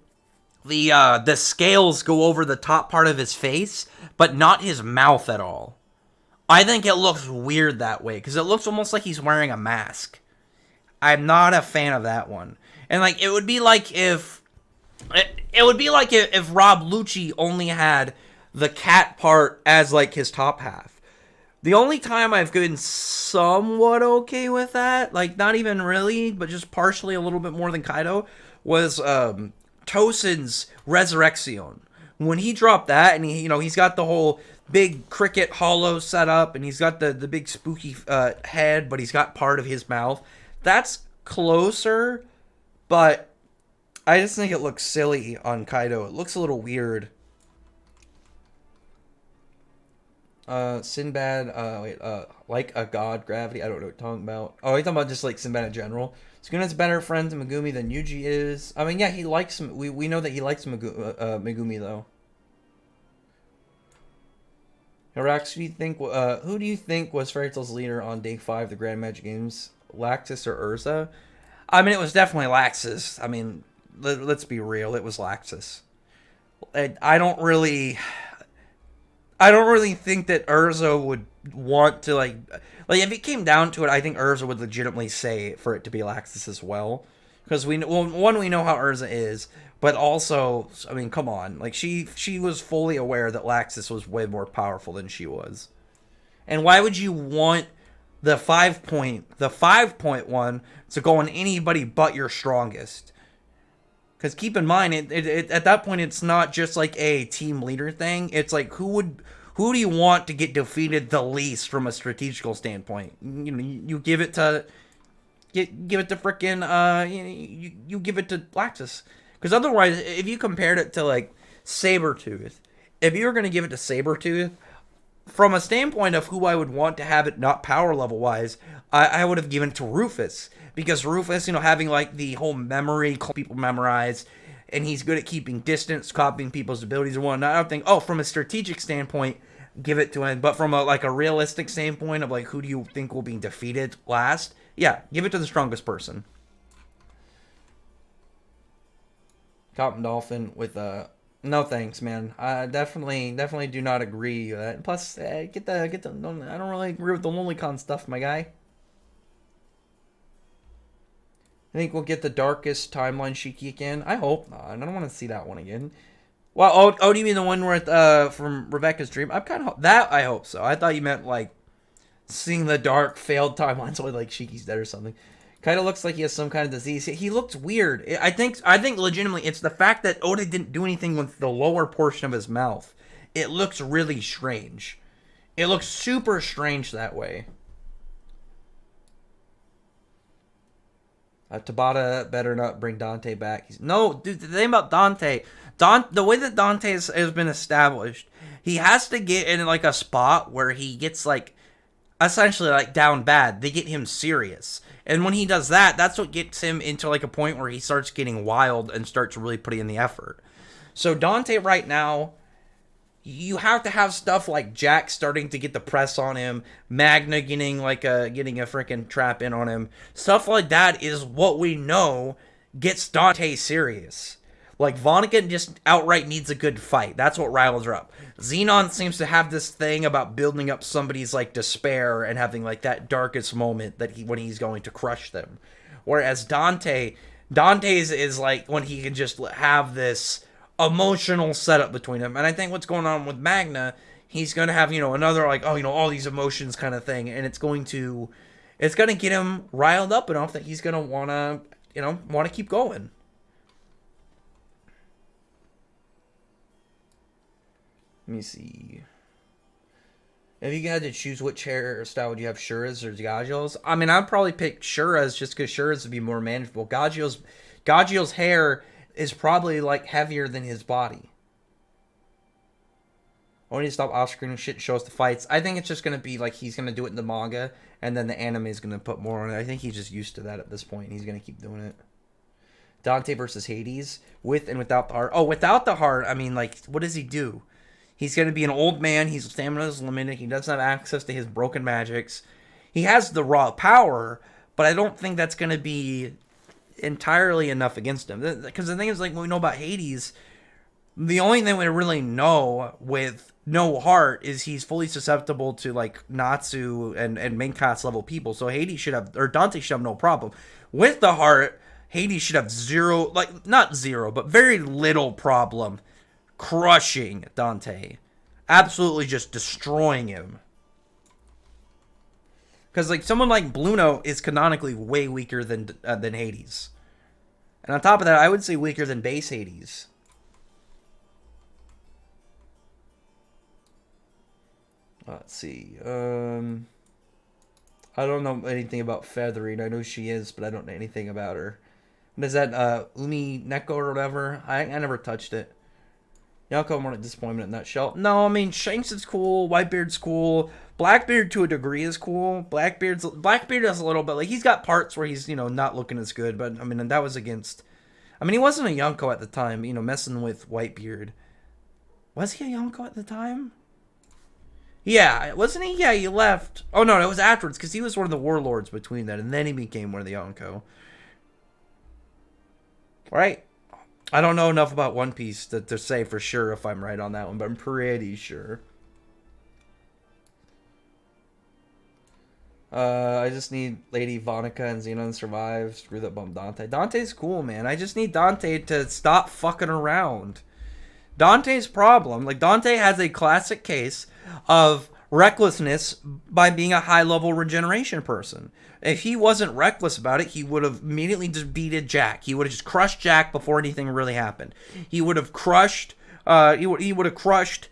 the scales go over the top part of his face, but not his mouth at all. I think it looks weird that way, because it looks almost like he's wearing a mask. I'm not a fan of that one. And like it would be like if Rob Lucci only had the cat part as like his top half. The only time I've been somewhat okay with that, like not even really, but just partially a little bit more than Kaido, was Tosin's Resurrection. When he dropped that, and he's got the whole big cricket hollow set up, and he's got the big spooky head, but he's got part of his mouth. That's closer, but I just think it looks silly on Kaido. It looks a little weird. Sinbad, like a god, gravity. I don't know what you're talking about. Oh, you're talking about just like Sinbad in general. Sukuna's better friend to Megumi than Yuji is. I mean, yeah, he likes him. We know that he likes Megumi though. Rax, who do you think was Fairy Tail's leader on day 5 of the Grand Magic Games? Laxus or Urza? I mean, it was definitely Laxus. I mean, let's be real, it was Laxus. I don't really think that Urza would want to like if it came down to it, I think Urza would legitimately say for it to be Laxus as well, because we know how Urza is. But also, I mean, come on. Like, she was fully aware that Laxus was way more powerful than she was. And why would you want the 5.1 to go on anybody but your strongest? Because keep in mind, it at that point, it's not just like a team leader thing. It's like, who do you want to get defeated the least from a strategical standpoint? You give it to frickin' you give it to Laxus. Because otherwise, if you compared it to, like, Sabretooth, if you were going to give it to Sabretooth, from a standpoint of who I would want to have it not power level-wise, I would have given it to Rufus. Because Rufus, having, like, the whole memory people memorize, and he's good at keeping distance, copying people's abilities and whatnot. I don't think, oh, from a strategic standpoint, give it to him. But from a realistic standpoint of like who do you think will be defeated last? Yeah, give it to the strongest person. Cotton Dolphin with no thanks, man. I definitely do not agree with that. Plus, get the. I don't really agree with the LonelyCon stuff, my guy. I think we'll get the darkest timeline Shiki again. I hope not. I don't want to see that one again. Well, oh, do you mean the one where from Rebecca's dream? I'm kind of that. I hope so. I thought you meant like seeing the dark failed timeline, so like Shiki's dead or something. Kind of looks like he has some kind of disease. He looks weird. I think legitimately it's the fact that Oda didn't do anything with the lower portion of his mouth. It looks really strange. It looks super strange that way. Tabata better not bring Dante back. No, dude, the thing about Dante, the way that Dante has been established, he has to get in like a spot where he gets like essentially like down bad. They get him serious. And when he does that, that's what gets him into like a point where he starts getting wild and starts really putting in the effort. So Dante right now, you have to have stuff like Jack starting to get the press on him, Magna getting a freaking trap in on him. Stuff like that is what we know gets Dante serious. Like, Vonnegut just outright needs a good fight. That's what riles her up. Xenon seems to have this thing about building up somebody's, like, despair and having, like, that darkest moment that when he's going to crush them. Whereas Dante's is, like, when he can just have this emotional setup between them. And I think what's going on with Magna, he's going to have, another, like, all these emotions kind of thing. And it's going to get him riled up enough that he's going to want to keep going. Let me see. If you had to choose which hairstyle, would you have Shura's or Gagio's? I mean, I'd probably pick Shura's just because Shura's would be more manageable. Gagio's hair is probably like heavier than his body. I want to stop off-screen shit, show us the fights. I think it's just going to be like he's going to do it in the manga, and then the anime is going to put more on it. I think he's just used to that at this point, and he's going to keep doing it. Dante versus Hades, with and without the heart. Oh, without the heart, I mean, like, what does he do? He's going to be an old man. His stamina is limited. He doesn't have access to his broken magics. He has the raw power, but I don't think that's going to be entirely enough against him. Because the thing is, like, what we know about Hades, the only thing we really know with no heart is he's fully susceptible to, like, Natsu and main class level people. So Dante should have no problem. With the heart, Hades should have zero, like, not zero, but very little problem crushing Dante. Absolutely just destroying him. Because, like, someone like Bluno is canonically way weaker than Hades. And on top of that, I would say weaker than base Hades. Let's see. I don't know anything about Feathering. I know she is, but I don't know anything about her. What is that, Umi Neko or whatever? I never touched it. Yonko more like disappointment in that shell. No, I mean, Shanks is cool. Whitebeard's cool. Blackbeard to a degree is cool. Blackbeard does a little bit. Like, he's got parts where he's, not looking as good. But, I mean, that was against... I mean, he wasn't a Yonko at the time, messing with Whitebeard. Was he a Yonko at the time? Yeah, wasn't he? Yeah, he left. Oh, no, it was afterwards, because he was one of the warlords between that, and then he became one of the Yonko. Right? I don't know enough about One Piece to say for sure if I'm right on that one, but I'm pretty sure. I just need Lady Vonica and Xenon survive. Screw that bum Dante. Dante's cool, man. I just need Dante to stop fucking around. Dante's problem, like, Dante has a classic case of recklessness by being a high-level regeneration person. If he wasn't reckless about it, he would have immediately just beated Jack. He would have just crushed Jack before anything really happened. He would have crushed. He would have crushed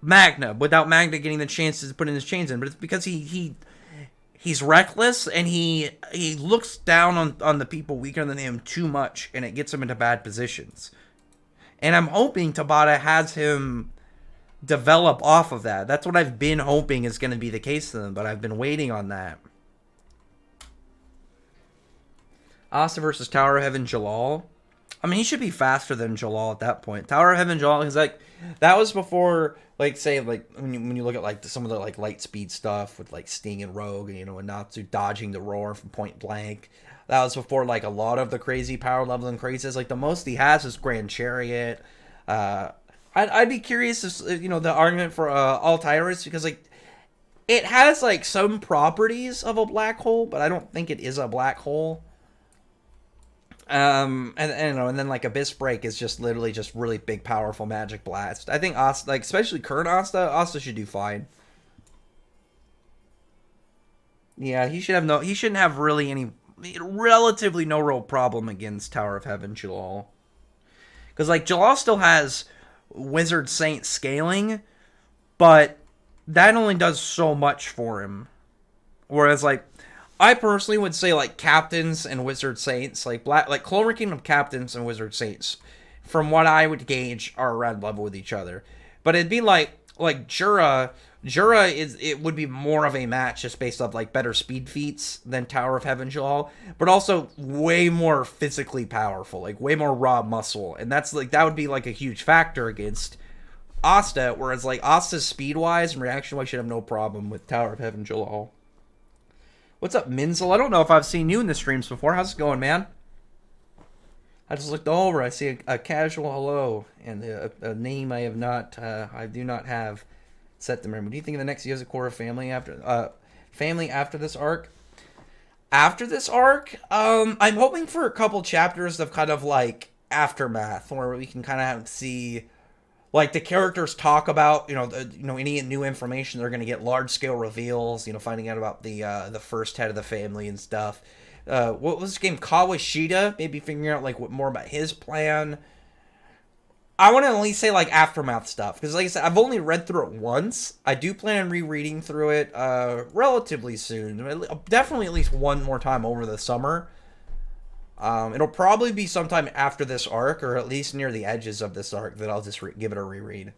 Magna without Magna getting the chance to put in his chains in. But it's because he's reckless and he looks down on the people weaker than him too much, and it gets him into bad positions. And I'm hoping Tabata has him develop off of that. That's what I've been hoping is going to be the case to them, but I've been waiting on that. Asa versus Tower of Heaven Jalal. I mean, he should be faster than Jalal at that point. Tower of Heaven Jalal is like, that was before, like, say, like, when you look at, like, some of the, like, light speed stuff with, like, Sting and Rogue, and, you know, and Natsu dodging the roar from point blank. That was before, like, a lot of the crazy power leveling crazes. Like, the most he has is Grand Chariot. I'd be curious if, you know, the argument for Altiris, because, like, it has, like, some properties of a black hole, but I don't think it is a black hole. And you know, and then like Abyss Break is just literally just really big, powerful magic blast. I think Asta, like especially current Asta should do fine. Yeah, he shouldn't have really any, relatively no real problem against Tower of Heaven Jalal. Because like Jalal still has Wizard Saint scaling, but that only does so much for him. Whereas like, I personally would say like Captains and Wizard Saints, like Clover Kingdom Captains and Wizard Saints, from what I would gauge, are around level with each other. But it'd be like Shura it would be more of a match just based off like better speed feats than Tower of Heaven Jalal, but also way more physically powerful, like way more raw muscle, and that's like that would be like a huge factor against Asta. Whereas like Asta's speed wise and reaction wise should have no problem with Tower of Heaven Jalal. What's up, Minzel? I don't know if I've seen you in the streams before. How's it going, man? I just looked over. I see a casual hello and a name I do not have set to memory. What do you think of the next Yozakura family after this arc? After this arc, I'm hoping for a couple chapters of kind of like aftermath, where we can kind of see like the characters talk about, any new information they're going to get, large scale reveals, finding out about the first head of the family and stuff. What was this game? Kawashita, maybe figuring out like what more about his plan. I want to at least say like aftermath stuff, because like I said, I've only read through it once. I do plan on rereading through it relatively soon. Definitely at least one more time over the summer. It'll probably be sometime after this arc, or at least near the edges of this arc, that I'll just give it a reread.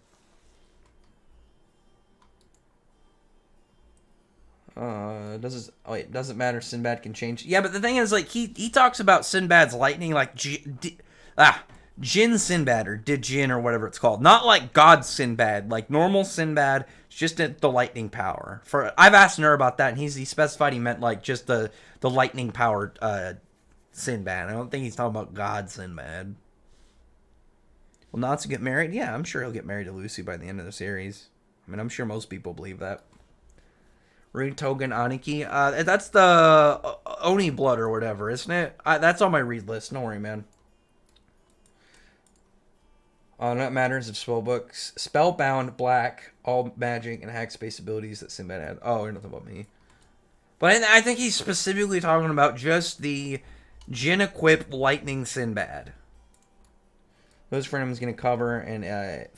It doesn't matter. Sinbad can change. Yeah, but the thing is, like, he talks about Sinbad's lightning, like Jin Sinbad, or Dijin, or whatever it's called. Not like God Sinbad, like normal Sinbad, just the lightning power. I've asked Nur about that, and he specified he meant like just the lightning powered Sinbad. I don't think he's talking about God Sinbad. Will Natsu get married? Yeah, I'm sure he'll get married to Lucy by the end of the series. I mean, I'm sure most people believe that. Read Togen Aniki. That's the Oni blood or whatever, isn't it? That's on my read list. Don't worry, man. That matters if spellbooks. Spellbound, black, all magic, and hack space abilities that Sinbad had. Oh, you're nothing about me. But I think he's specifically talking about just the Jin-equipped Lightning Sinbad. Those for him is going to cover an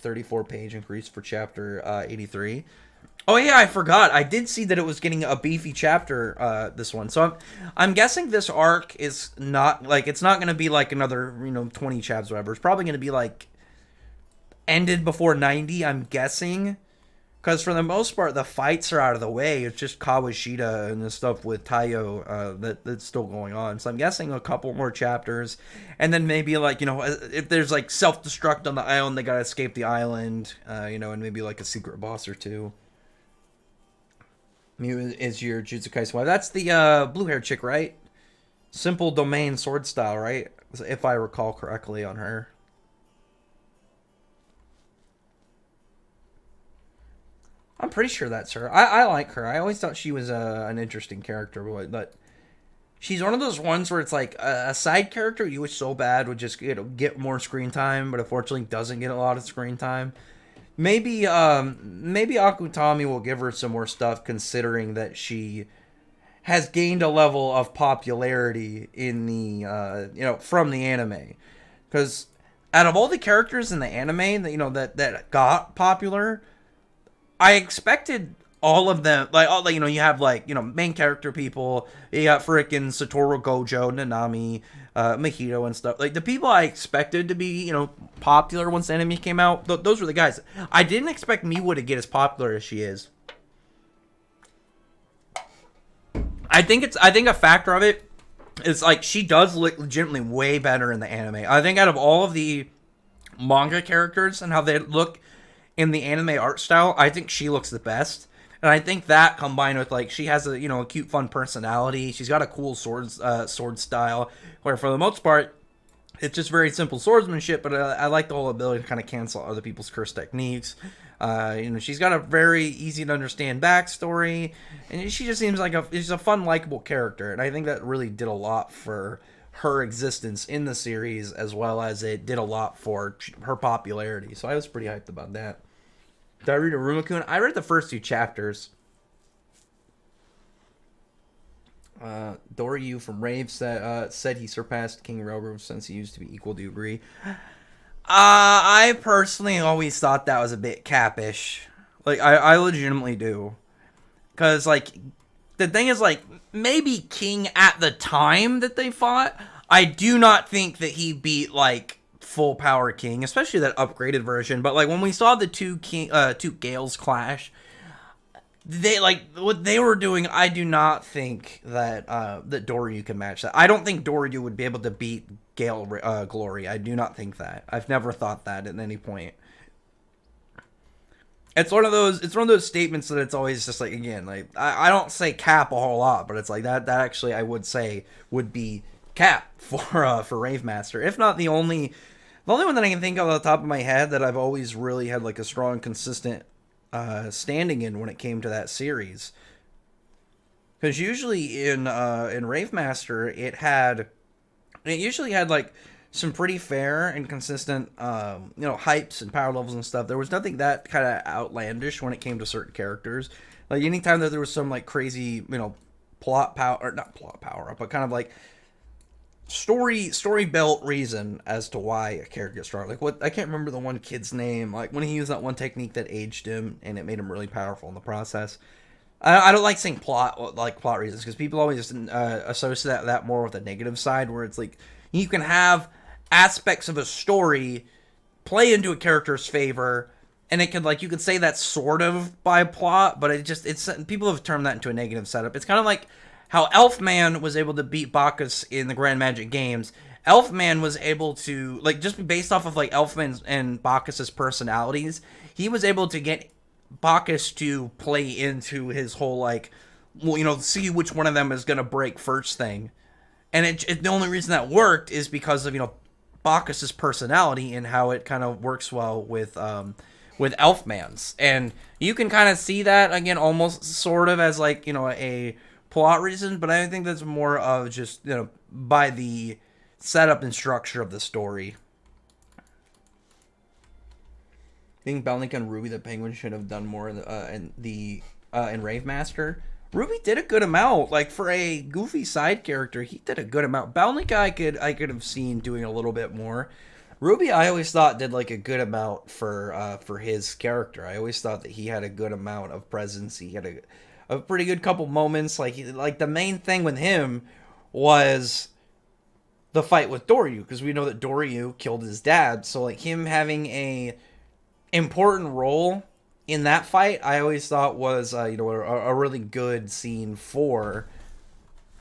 34-page increase for chapter 83. Oh yeah, I forgot. I did see that it was getting a beefy chapter, this one. So I'm guessing this arc is not, like, it's not going to be like another, 20 chapters or whatever. It's probably going to be like ended before 90, I'm guessing. Because for the most part, the fights are out of the way. It's just Kawashita and the stuff with Taiyo that's still going on. So I'm guessing a couple more chapters. And then maybe, like, if there's, like, self-destruct on the island, they gotta escape the island. And maybe, like, a secret boss or two. Mew is your Jujutsu Kaisen wife. That's the blue-haired chick, right? Simple domain sword style, right? If I recall correctly on her. I'm pretty sure that's her. I like her. I always thought she was an interesting character, but she's one of those ones where it's like a side character you wish so bad would just get more screen time, but unfortunately doesn't get a lot of screen time. Maybe Akutami will give her some more stuff, considering that she has gained a level of popularity in the from the anime. Because out of all the characters in the anime that got popular, I expected all of them, you have, main character people, you got frickin' Satoru Gojo, Nanami, Mahito and stuff. Like, the people I expected to be, popular once the anime came out, those were the guys. I didn't expect Miwa to get as popular as she is. I think a factor of it It's like she does look legitimately way better in the anime. I think out of all of the manga characters and how they look in the anime art style, I think she looks the best. And I think that combined with like she has a cute fun personality. She's got a cool sword style where for the most part it's just very simple swordsmanship, but I like the whole ability to kind of cancel other people's curse techniques. She's got a very easy to understand backstory, and she just seems like she's a fun, likable character, and I think that really did a lot for her existence in the series, as well as it did a lot for her popularity. So I was pretty hyped about that. Did I read Arumakun? I read the first 2 chapters. Doryu from Rave said he surpassed King Railroad since he used to be equal to Bree. I personally always thought that was a bit cappish. Like, I legitimately do. Because, like, the thing is, like, maybe King at the time that they fought, I do not think that he beat, like, full power King, especially that upgraded version. But, like, when we saw the two Gales clash, they, like, what they were doing, I do not think that that Doryu can match that. I don't think Doryu would be able to beat Gale Glory. I do not think that. I've never thought that at any point. It's one of those statements that it's always just like, again, like I don't say cap a whole lot, but it's like that actually I would say would be cap for Rave Master. If not the only one that I can think of off the top of my head that I've always really had like a strong, consistent standing in when it came to that series. Because usually in Rave Master it usually had like some pretty fair and consistent, hypes and power levels and stuff. There was nothing that kind of outlandish when it came to certain characters. Like anytime that there was some like crazy, plot power, or not plot power up, but kind of like story belt reason as to why a character gets stronger. Like what, I can't remember the one kid's name. Like when he used that one technique that aged him and it made him really powerful in the process. I don't like saying plot reasons because people always associate that more with the negative side, where it's like you can have aspects of a story play into a character's favor, and it could, like, you could say that's sort of by plot, but it's people have termed that into a negative setup. It's kind of like how Elfman was able to beat Bacchus in the Grand Magic Games. Elfman was able to, like, just based off of like Elfman and Bacchus's personalities, he was able to get Bacchus to play into his whole like, see which one of them is gonna break first thing. And the only reason that worked is because of, Bacchus's personality and how it kind of works well with Elfman's. And you can kind of see that, again, almost sort of as like, a plot reason, but I think that's more of just, by the setup and structure of the story. I think Belnica and Ruby the Penguin should have done more in Rave Master. Ruby did a good amount. Like, for a goofy side character, he did a good amount. Belnica I could have seen doing a little bit more. Ruby, I always thought did like a good amount for his character. I always thought that he had a good amount of presence. He had a pretty good couple moments. Like the main thing with him was the fight with Doryu, because we know that Doryu killed his dad. So like him having a important role in that fight, I always thought was a really good scene for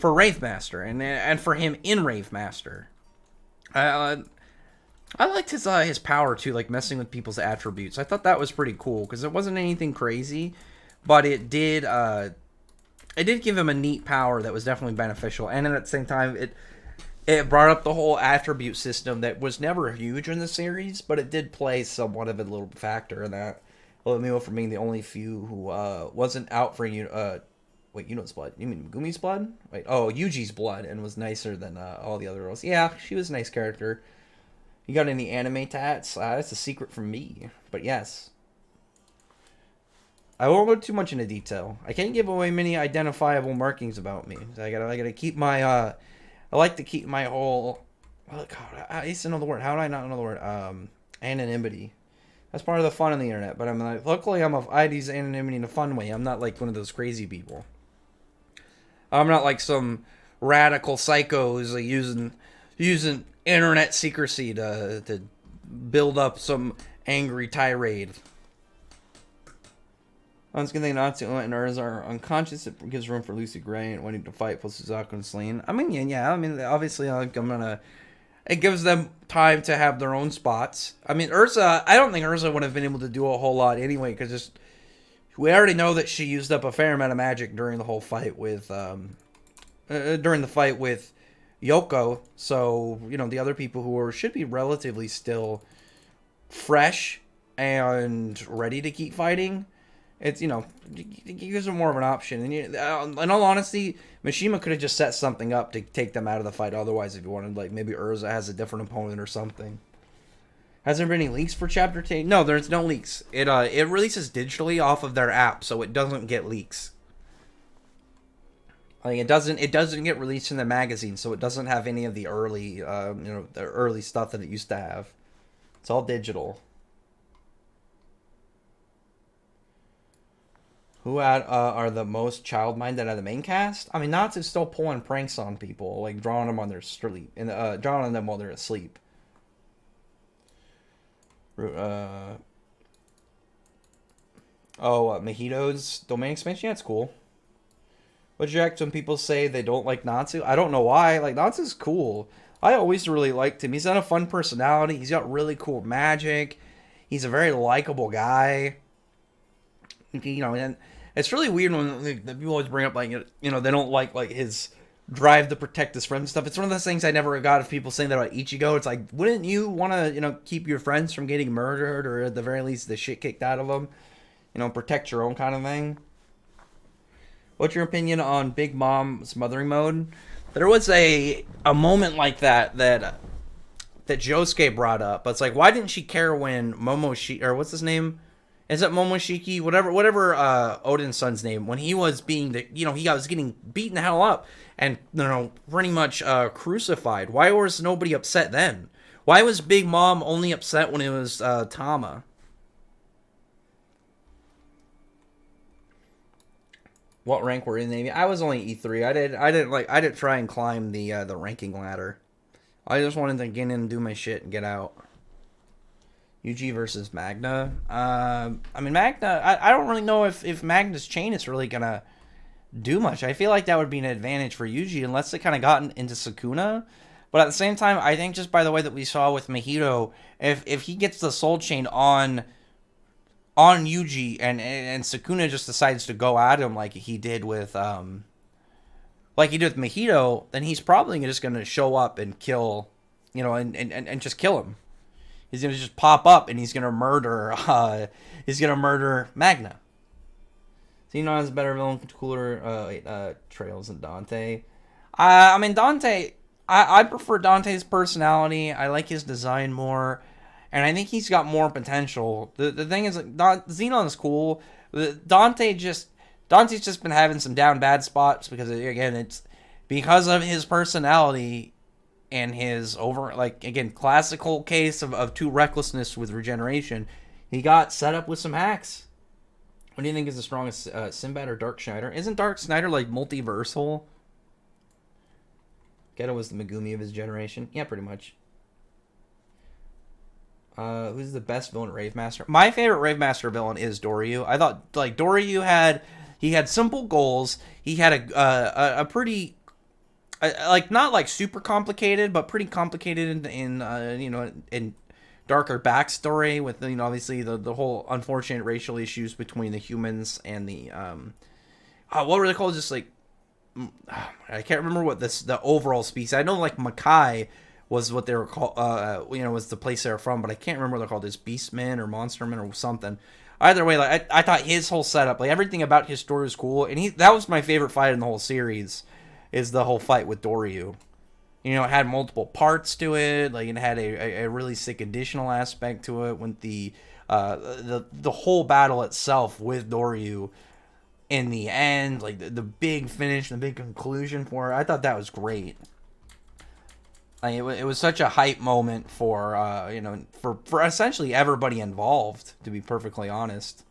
Rave Master and for him in Rave Master. I liked his power too, like messing with people's attributes. I thought that was pretty cool because it wasn't anything crazy, but it did give him a neat power that was definitely beneficial, and at the same time it brought up the whole attribute system that was never huge in the series, but it did play somewhat of a little factor in that. Well, for being the only few who wasn't out for Unit's blood. You mean Gumi's blood? Wait, Yuji's blood, and was nicer than all the other girls. Yeah, she was a nice character. You got any anime tats? That's a secret from me. But yes. I won't go too much into detail. I can't give away many identifiable markings about me. I gotta keep my I like to keep my whole, oh God, I used to know the word. How did I not know the word? Anonymity. That's part of the fun on the internet. But I'm like, luckily I use anonymity in a fun way. I'm not like one of those crazy people. I'm not like some radical psychos like using internet secrecy to build up some angry tirade. I was gonna think Natsu and Urza are unconscious. It gives room for Lucy Gray and wanting to fight plus Suzaku and Celine. I mean, yeah. I mean, obviously, like, I'm gonna. It gives them time to have their own spots. I mean, Urza. I don't think Urza would have been able to do a whole lot anyway, because just we already know that she used up a fair amount of magic during the whole fight with Yoko. So the other people who should be relatively still fresh and ready to keep fighting. It's, it gives them more of an option. And in all honesty, Mishima could have just set something up to take them out of the fight. Otherwise, if you wanted, like, maybe Urza has a different opponent or something. Has there been any leaks for Chapter 10? No, there's no leaks. It releases digitally off of their app, so it doesn't get leaks. Like, it doesn't get released in the magazine, so it doesn't have any of the early, the early stuff that it used to have. It's all digital. Who are the most child-minded out of the main cast? I mean, Natsu's still pulling pranks on people, like drawing them on their sleep, and drawing on them while they're asleep. Mahito's domain expansion. Yeah, it's cool. What'd you react when people say they don't like Natsu? I don't know why. Like, Natsu's cool. I always really liked him. He's got a fun personality. He's got really cool magic. He's a very likable guy. And it's really weird when people always bring up, like, they don't like his drive to protect his friends and stuff. It's one of those things I never got of people saying that about Ichigo. It's like, wouldn't you want to, keep your friends from getting murdered, or at the very least the shit kicked out of them? Protect your own kind of thing. What's your opinion on Big Mom's mothering mode? There was a moment like that Josuke brought up. But it's like, why didn't she care when or what's his name? Is it Momoshiki? Whatever Odin's son's name. When he was being he was getting beaten the hell up and pretty much crucified. Why was nobody upset then? Why was Big Mom only upset when it was Tama? What rank were in the Navy? I was only E3. I didn't try and climb the ranking ladder. I just wanted to get in and do my shit and get out. UG versus Magna. I mean, Magna, I don't really know if Magna's chain is really going to do much. I feel like that would be an advantage for Yuji unless they kind of gotten into Sukuna. But at the same time, I think just by the way that we saw with Mahito, if he gets the soul chain on Yuji and Sukuna just decides to go at him like he did with Mahito, then he's probably just going to show up and kill, and just kill him. He's gonna just pop up and he's gonna murder Magna. Xenon has a better villain, cooler trails than Dante. I mean, Dante, I prefer Dante's personality. I like his design more, and I think he's got more potential. The thing is, like, Xenon's cool. Dante's just been having some down bad spots because, again, it's because of his personality. And his classical case of too recklessness with regeneration, he got set up with some hacks. What do you think is the strongest, Sinbad or Dark Schneider? Isn't Dark Schneider like multiversal? Geto was the Megumi of his generation. Yeah, pretty much. Who's the best villain at Rave Master? My favorite Rave Master villain is Doryu. I thought Doryu had simple goals. He had a pretty not super complicated, but pretty complicated in darker backstory with obviously the whole unfortunate racial issues between the humans and the what were they called? Just I can't remember what the overall species. I know Makai was what they were called. Was the place they were from, but I can't remember what they're called. Is Beastmen or Monstermen or something. Either way, I thought his whole setup, everything about his story was cool, and that was my favorite fight in the whole series. Is the whole fight with Doryu. It had multiple parts to it. It had a really sick additional aspect to it. When the whole battle itself with Doryu in the end, the big finish, the big conclusion for it, I thought that was great. It was such a hype moment for for essentially everybody involved, to be perfectly honest.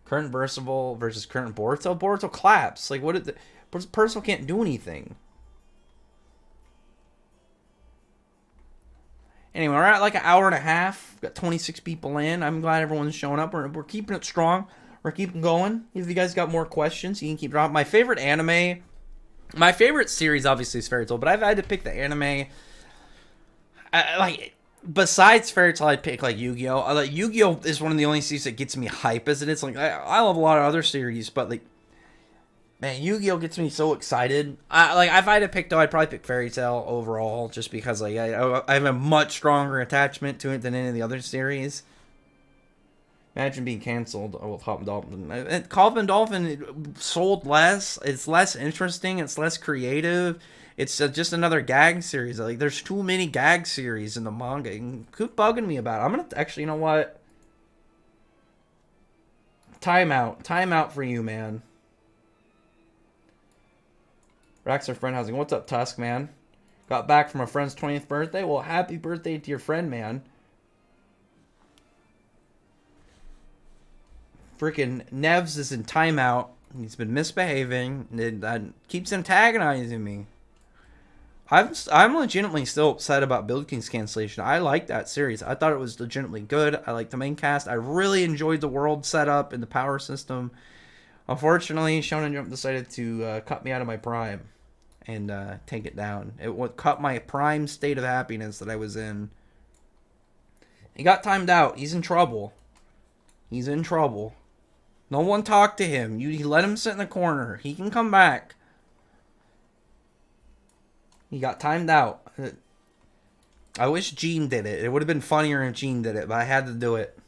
Current Percival versus current Boruto. Boruto claps. Percival can't do anything. Anyway, we're at like an hour and a half. We've got 26 people in. I'm glad everyone's showing up. We're keeping it strong. We're keeping going. If you guys got more questions, you can keep dropping. My favorite anime, my favorite series obviously is Fairy Tail, but I've had to pick the anime. Besides Fairy Tail, I'd pick like Yu-Gi-Oh. Yu-Gi-Oh is one of the only series that gets me hype as it is. Like I love a lot of other series, but like, man, Yu-Gi-Oh gets me so excited. If I had to pick though, I'd probably pick Fairy Tail overall, just because like I have a much stronger attachment to it than any of the other series. Imagine being canceled with Hop and Dolphin. Hop and Dolphin sold less. It's less interesting. It's less creative. It's just another gag series. Like, there's too many gag series in the manga. Quit bugging me about it. I'm gonna actually, you know what? Time out for you, man. Raxer Friend Housing. What's up, Tusk, man? Got back from a friend's 20th birthday. Well, happy birthday to your friend, man. Freaking Nevs is in timeout. He's been misbehaving. That keeps antagonizing me. I'm legitimately still upset about Build King's cancellation. I like that series. I thought it was legitimately good. I like the main cast. I really enjoyed the world setup and the power system. Unfortunately, Shonen Jump decided to cut me out of my prime and take it down. It would cut my prime state of happiness that I was in. He got timed out. He's in trouble. He's in trouble. No one talked to him. You let him sit in the corner. He can come back. He got timed out. I wish Gene did it. It would have been funnier if Gene did it, but I had to do it.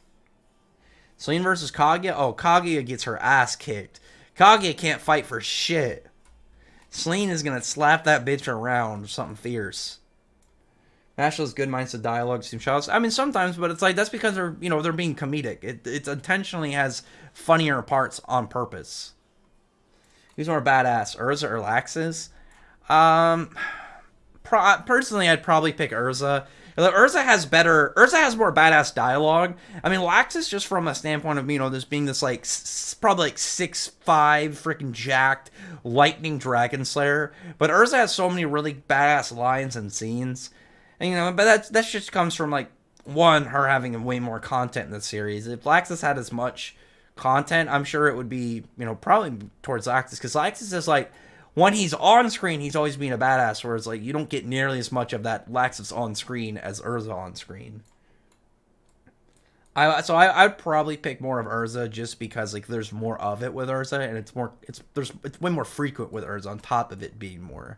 Celine versus Kaguya? Oh, Kaguya gets her ass kicked. Kaguya can't fight for shit. Celine is going to slap that bitch around or something fierce. Nashville's good mindset dialogue, some shots. I mean, sometimes, but it's like that's because they're being comedic. It intentionally has funnier parts on purpose. Who's more badass, Urza or Laxus? Personally, I'd probably pick Urza. Urza has more badass dialogue. I mean, Laxus, just from a standpoint of this being this like probably like 6'5" freaking jacked lightning dragon slayer. But Urza has so many really badass lines and scenes. And, but that just comes from, like, one, her having way more content in the series. If Laxus had as much content, I'm sure it would be, probably towards Laxus. Because Laxus is, like, when he's on screen, he's always being a badass. Whereas, like, you don't get nearly as much of that Laxus on screen as Urza on screen. I'd probably pick more of Urza just because, like, there's more of it with Urza. And it's way more frequent with Urza on top of it being more.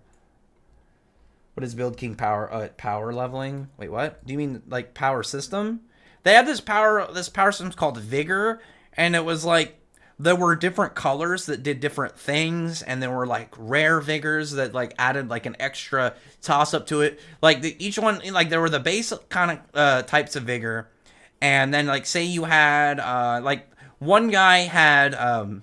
What is Build King power leveling? Wait, what? Do you mean like power system? They had this power system called Vigor, and it was like there were different colors that did different things, and there were like rare Vigors that like added like an extra toss up to it. Like each one, like there were the base kind of types of Vigor, and then like say you had like one guy had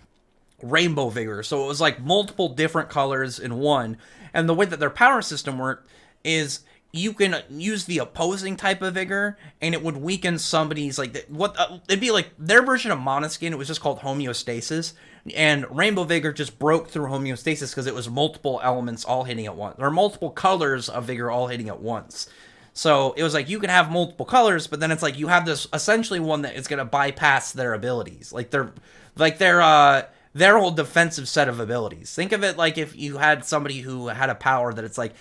Rainbow Vigor, so it was like multiple different colors in one. And the way that their power system worked is you can use the opposing type of Vigor, and it would weaken somebody's, like, it'd be like their version of Mana Skin. It was just called Homeostasis. And Rainbow Vigor just broke through Homeostasis because it was multiple elements all hitting at once. Or multiple colors of Vigor all hitting at once. So it was like you can have multiple colors, but then it's like you have this essentially one that is going to bypass their abilities. Their whole defensive set of abilities. Think of it like if you had somebody who had a power that it's like,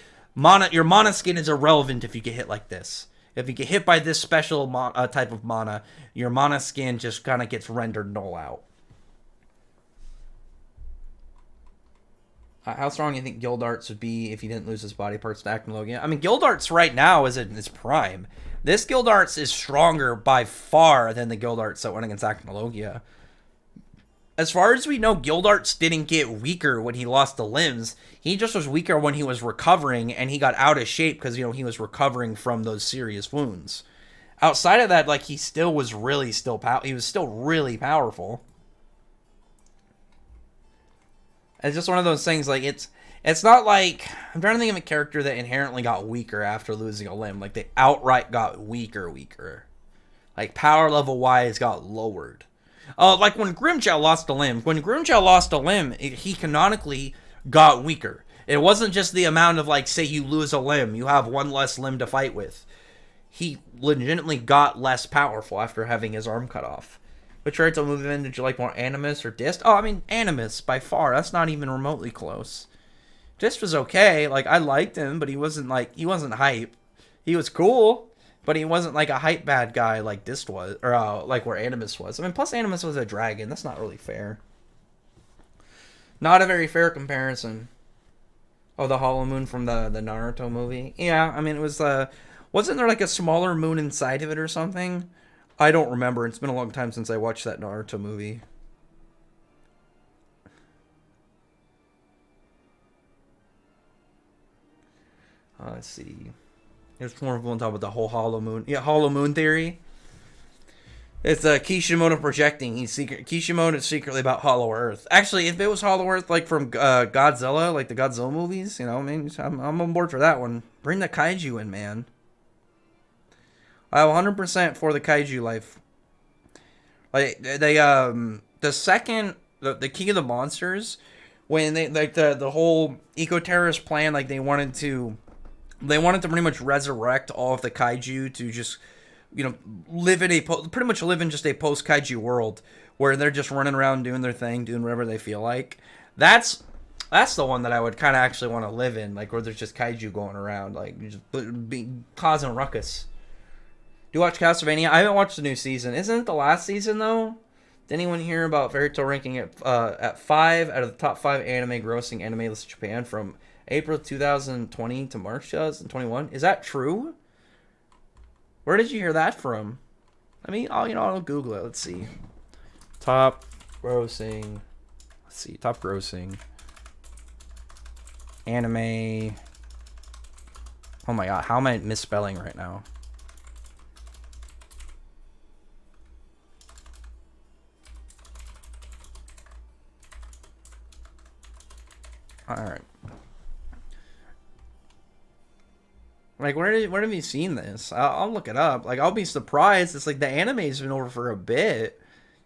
your mana skin is irrelevant if you get hit like this. If you get hit by this special type of mana, your mana skin just kind of gets rendered null out. How strong do you think Gildarts would be if he didn't lose his body parts to Acnologia? I mean, Gildarts right now is in his prime. This Gildarts is stronger by far than the Gildarts that went against Acnologia. As far as we know, Gildarts didn't get weaker when he lost the limbs. He just was weaker when he was recovering, and he got out of shape because, he was recovering from those serious wounds. Outside of that, like, he still was he was still really powerful. It's just one of those things, like, it's not like, I'm trying to think of a character that inherently got weaker after losing a limb. Like, they outright got weaker. Like, power level-wise got lowered. Like when Grimjow lost a limb. When Grimjow lost a limb, he canonically got weaker. It wasn't just the amount of, like, say you lose a limb, you have one less limb to fight with. he legitimately got less powerful after having his arm cut off. Which Naruto movie then did you like more, Animus or Dist? Oh, I mean Animus by far. That's not even remotely close. Dist was okay. Like I liked him, but he wasn't hype. He was cool, but he wasn't like a hype bad guy like Dist was, or like where Animus was. I mean, plus Animus was a dragon. That's not really fair. Not a very fair comparison. Oh, the Hollow Moon from the Naruto movie. Yeah, I mean it was. Wasn't there like a smaller moon inside of it or something? I don't remember. It's been a long time since I watched that Naruto movie. Let's see. There's more people on top of the whole Hollow Moon. Yeah, Hollow Moon theory. It's Kishimoto projecting. Kishimoto is secretly about Hollow Earth. Actually, if it was Hollow Earth, like from Godzilla, like the Godzilla movies, you know, I mean, I'm on board for that one. Bring the kaiju in, man. I'm 100% for the kaiju life. Like the second the King of the Monsters, when they like the whole eco-terrorist plan, like they wanted to pretty much resurrect all of the kaiju to just, you know, live in just a post kaiju world where they're just running around doing their thing, doing whatever they feel like. That's the one that I would kind of actually want to live in, like where there's just kaiju going around, like just causing ruckus. Do you watch Castlevania? I haven't watched the new season. Isn't it the last season though? Did anyone hear about Fairy Tail ranking at 5 out of the top 5 anime grossing anime lists in Japan from April 2020 to March 2021? Is that true? Where did you hear that from? I mean, I'll Google it. Let's see. Top grossing. Let's see. Top grossing anime. Oh my god, how am I misspelling right now? All right. Like, where have you seen this? I'll look it up. Like, I'll be surprised. It's like the anime's been over for a bit.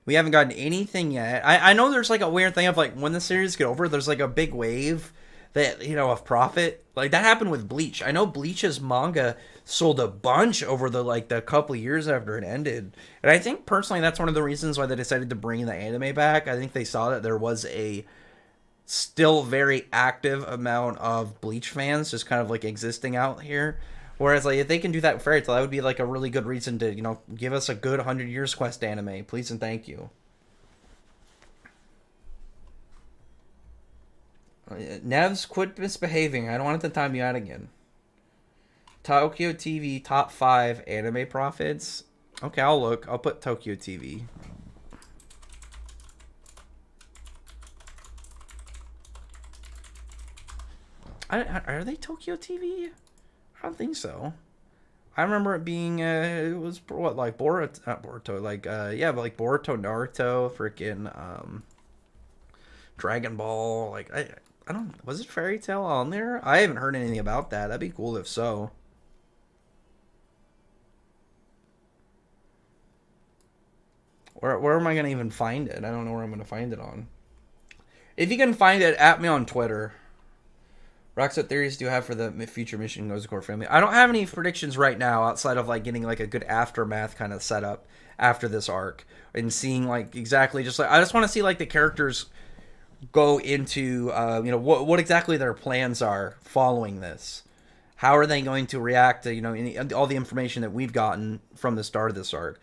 We haven't gotten anything yet. I know there's like a weird thing of like when the series get over, there's like a big wave that, you know, of profit. Like that happened with Bleach. I know Bleach's manga sold a bunch over the couple of years after it ended. And I think personally that's one of the reasons why they decided to bring the anime back. I think they saw that there was a still very active amount of Bleach fans just kind of like existing out here. Whereas like if they can do that with Fairy Tail, that would be like a really good reason to, you know, give us a good 100 Years Quest anime. Please and thank you. Nevs, quit misbehaving. I don't want it to time you out again. Tokyo TV top 5 anime profits. Okay, I'll look. I'll put Tokyo TV. Are they Tokyo TV? I don't think so. I remember it being it was what, like Boruto, not Boruto, like yeah, but like Boruto, Naruto, freaking Dragon Ball. Like I don't, was it Fairy Tail on there? I haven't heard anything about that. That'd be cool if so. Where am I gonna even find it? I don't know where I'm gonna find it on. If you can find it, at me on Twitter. Rocks, what theories do you have for the future mission Gozucore family? I don't have any predictions right now outside of like getting like a good aftermath kind of setup after this arc and seeing like exactly just like I just want to see like the characters go into you know what exactly their plans are following this. How are they going to react to, you know, all the information that we've gotten from the start of this arc?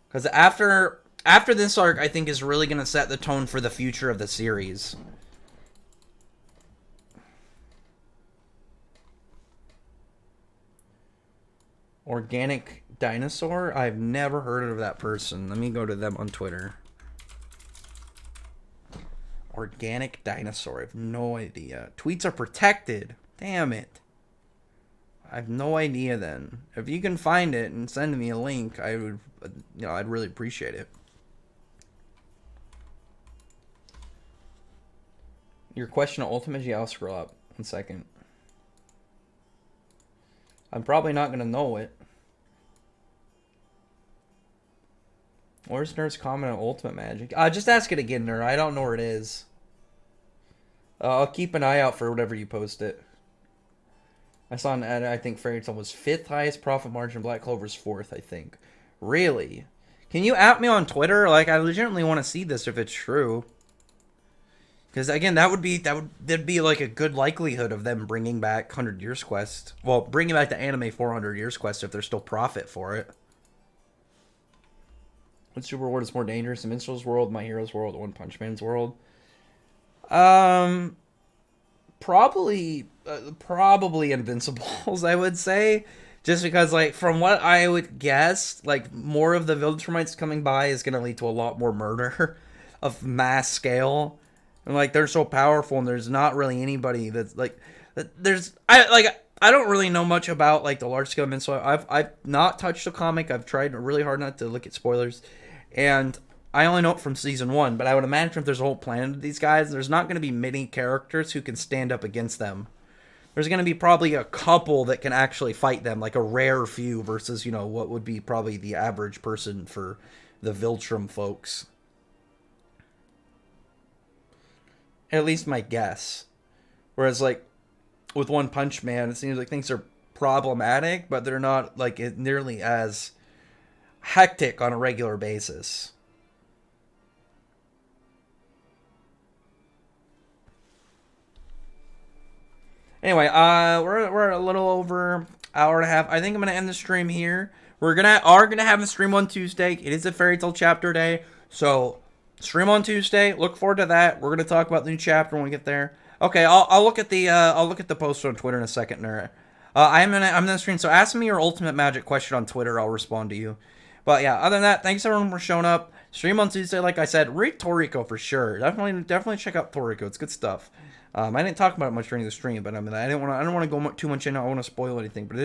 Because after this arc, I think is really going to set the tone for the future of the series. Organic Dinosaur? I've never heard of that person. Let me go to them on Twitter. Organic Dinosaur. I have no idea. Tweets are protected. Damn it. I have no idea then. If you can find it and send me a link, I would, you know, I'd really appreciate it. Your question of Ultimate? Yeah, I'll scroll up. 1 second. I'm probably not going to know it. Where's Nerd's comment on Ultimate Magic? Just ask it again, Nerd. I don't know where it is. I'll keep an eye out for whatever you post it. I saw an ad. I think Fairy Tail was 5th highest profit margin. Black Clover's 4th, I think. Really? Can you at me on Twitter? Like, I legitimately want to see this if it's true. Because again, there'd be like a good likelihood of them bringing back 100 Years Quest. Well, bringing back the anime 400 Years Quest if there's still profit for it. What Super World is more dangerous? The Minstrel's World, My Hero's World, One Punch Man's World? Probably Invincibles, I would say. Just because, like, from what I would guess, like, more of the Viltrumites coming by is going to lead to a lot more murder of mass scale. And, like, they're so powerful, and there's not really anybody that's, like, I don't really know much about, like, the large-scale events, so I've not touched the comic. I've tried really hard not to look at spoilers, and I only know it from season 1, but I would imagine if there's a whole planet of these guys, there's not going to be many characters who can stand up against them. There's going to be probably a couple that can actually fight them, like a rare few versus, you know, what would be probably the average person for the Viltrum folks. At least my guess. Whereas, like, with One Punch Man, it seems like things are problematic, but they're not, like, nearly as hectic on a regular basis. Anyway, we're a little over hour and a half. I think I'm gonna end the stream here. Are gonna have a stream on Tuesday. It is a Fairy Tail chapter day, so stream on Tuesday. Look forward to that. We're gonna talk about the new chapter when we get there. Okay, I'll look at the post on Twitter in a second. I'm gonna stream. So ask me your ultimate magic question on Twitter. I'll respond to you. But yeah, other than that, thanks everyone for showing up. Stream on Tuesday, like I said. Read Toriko for sure. Definitely check out Toriko. It's good stuff. I didn't talk about it much during the stream, but I mean, I don't want to go too much in. I don't want to spoil anything, but it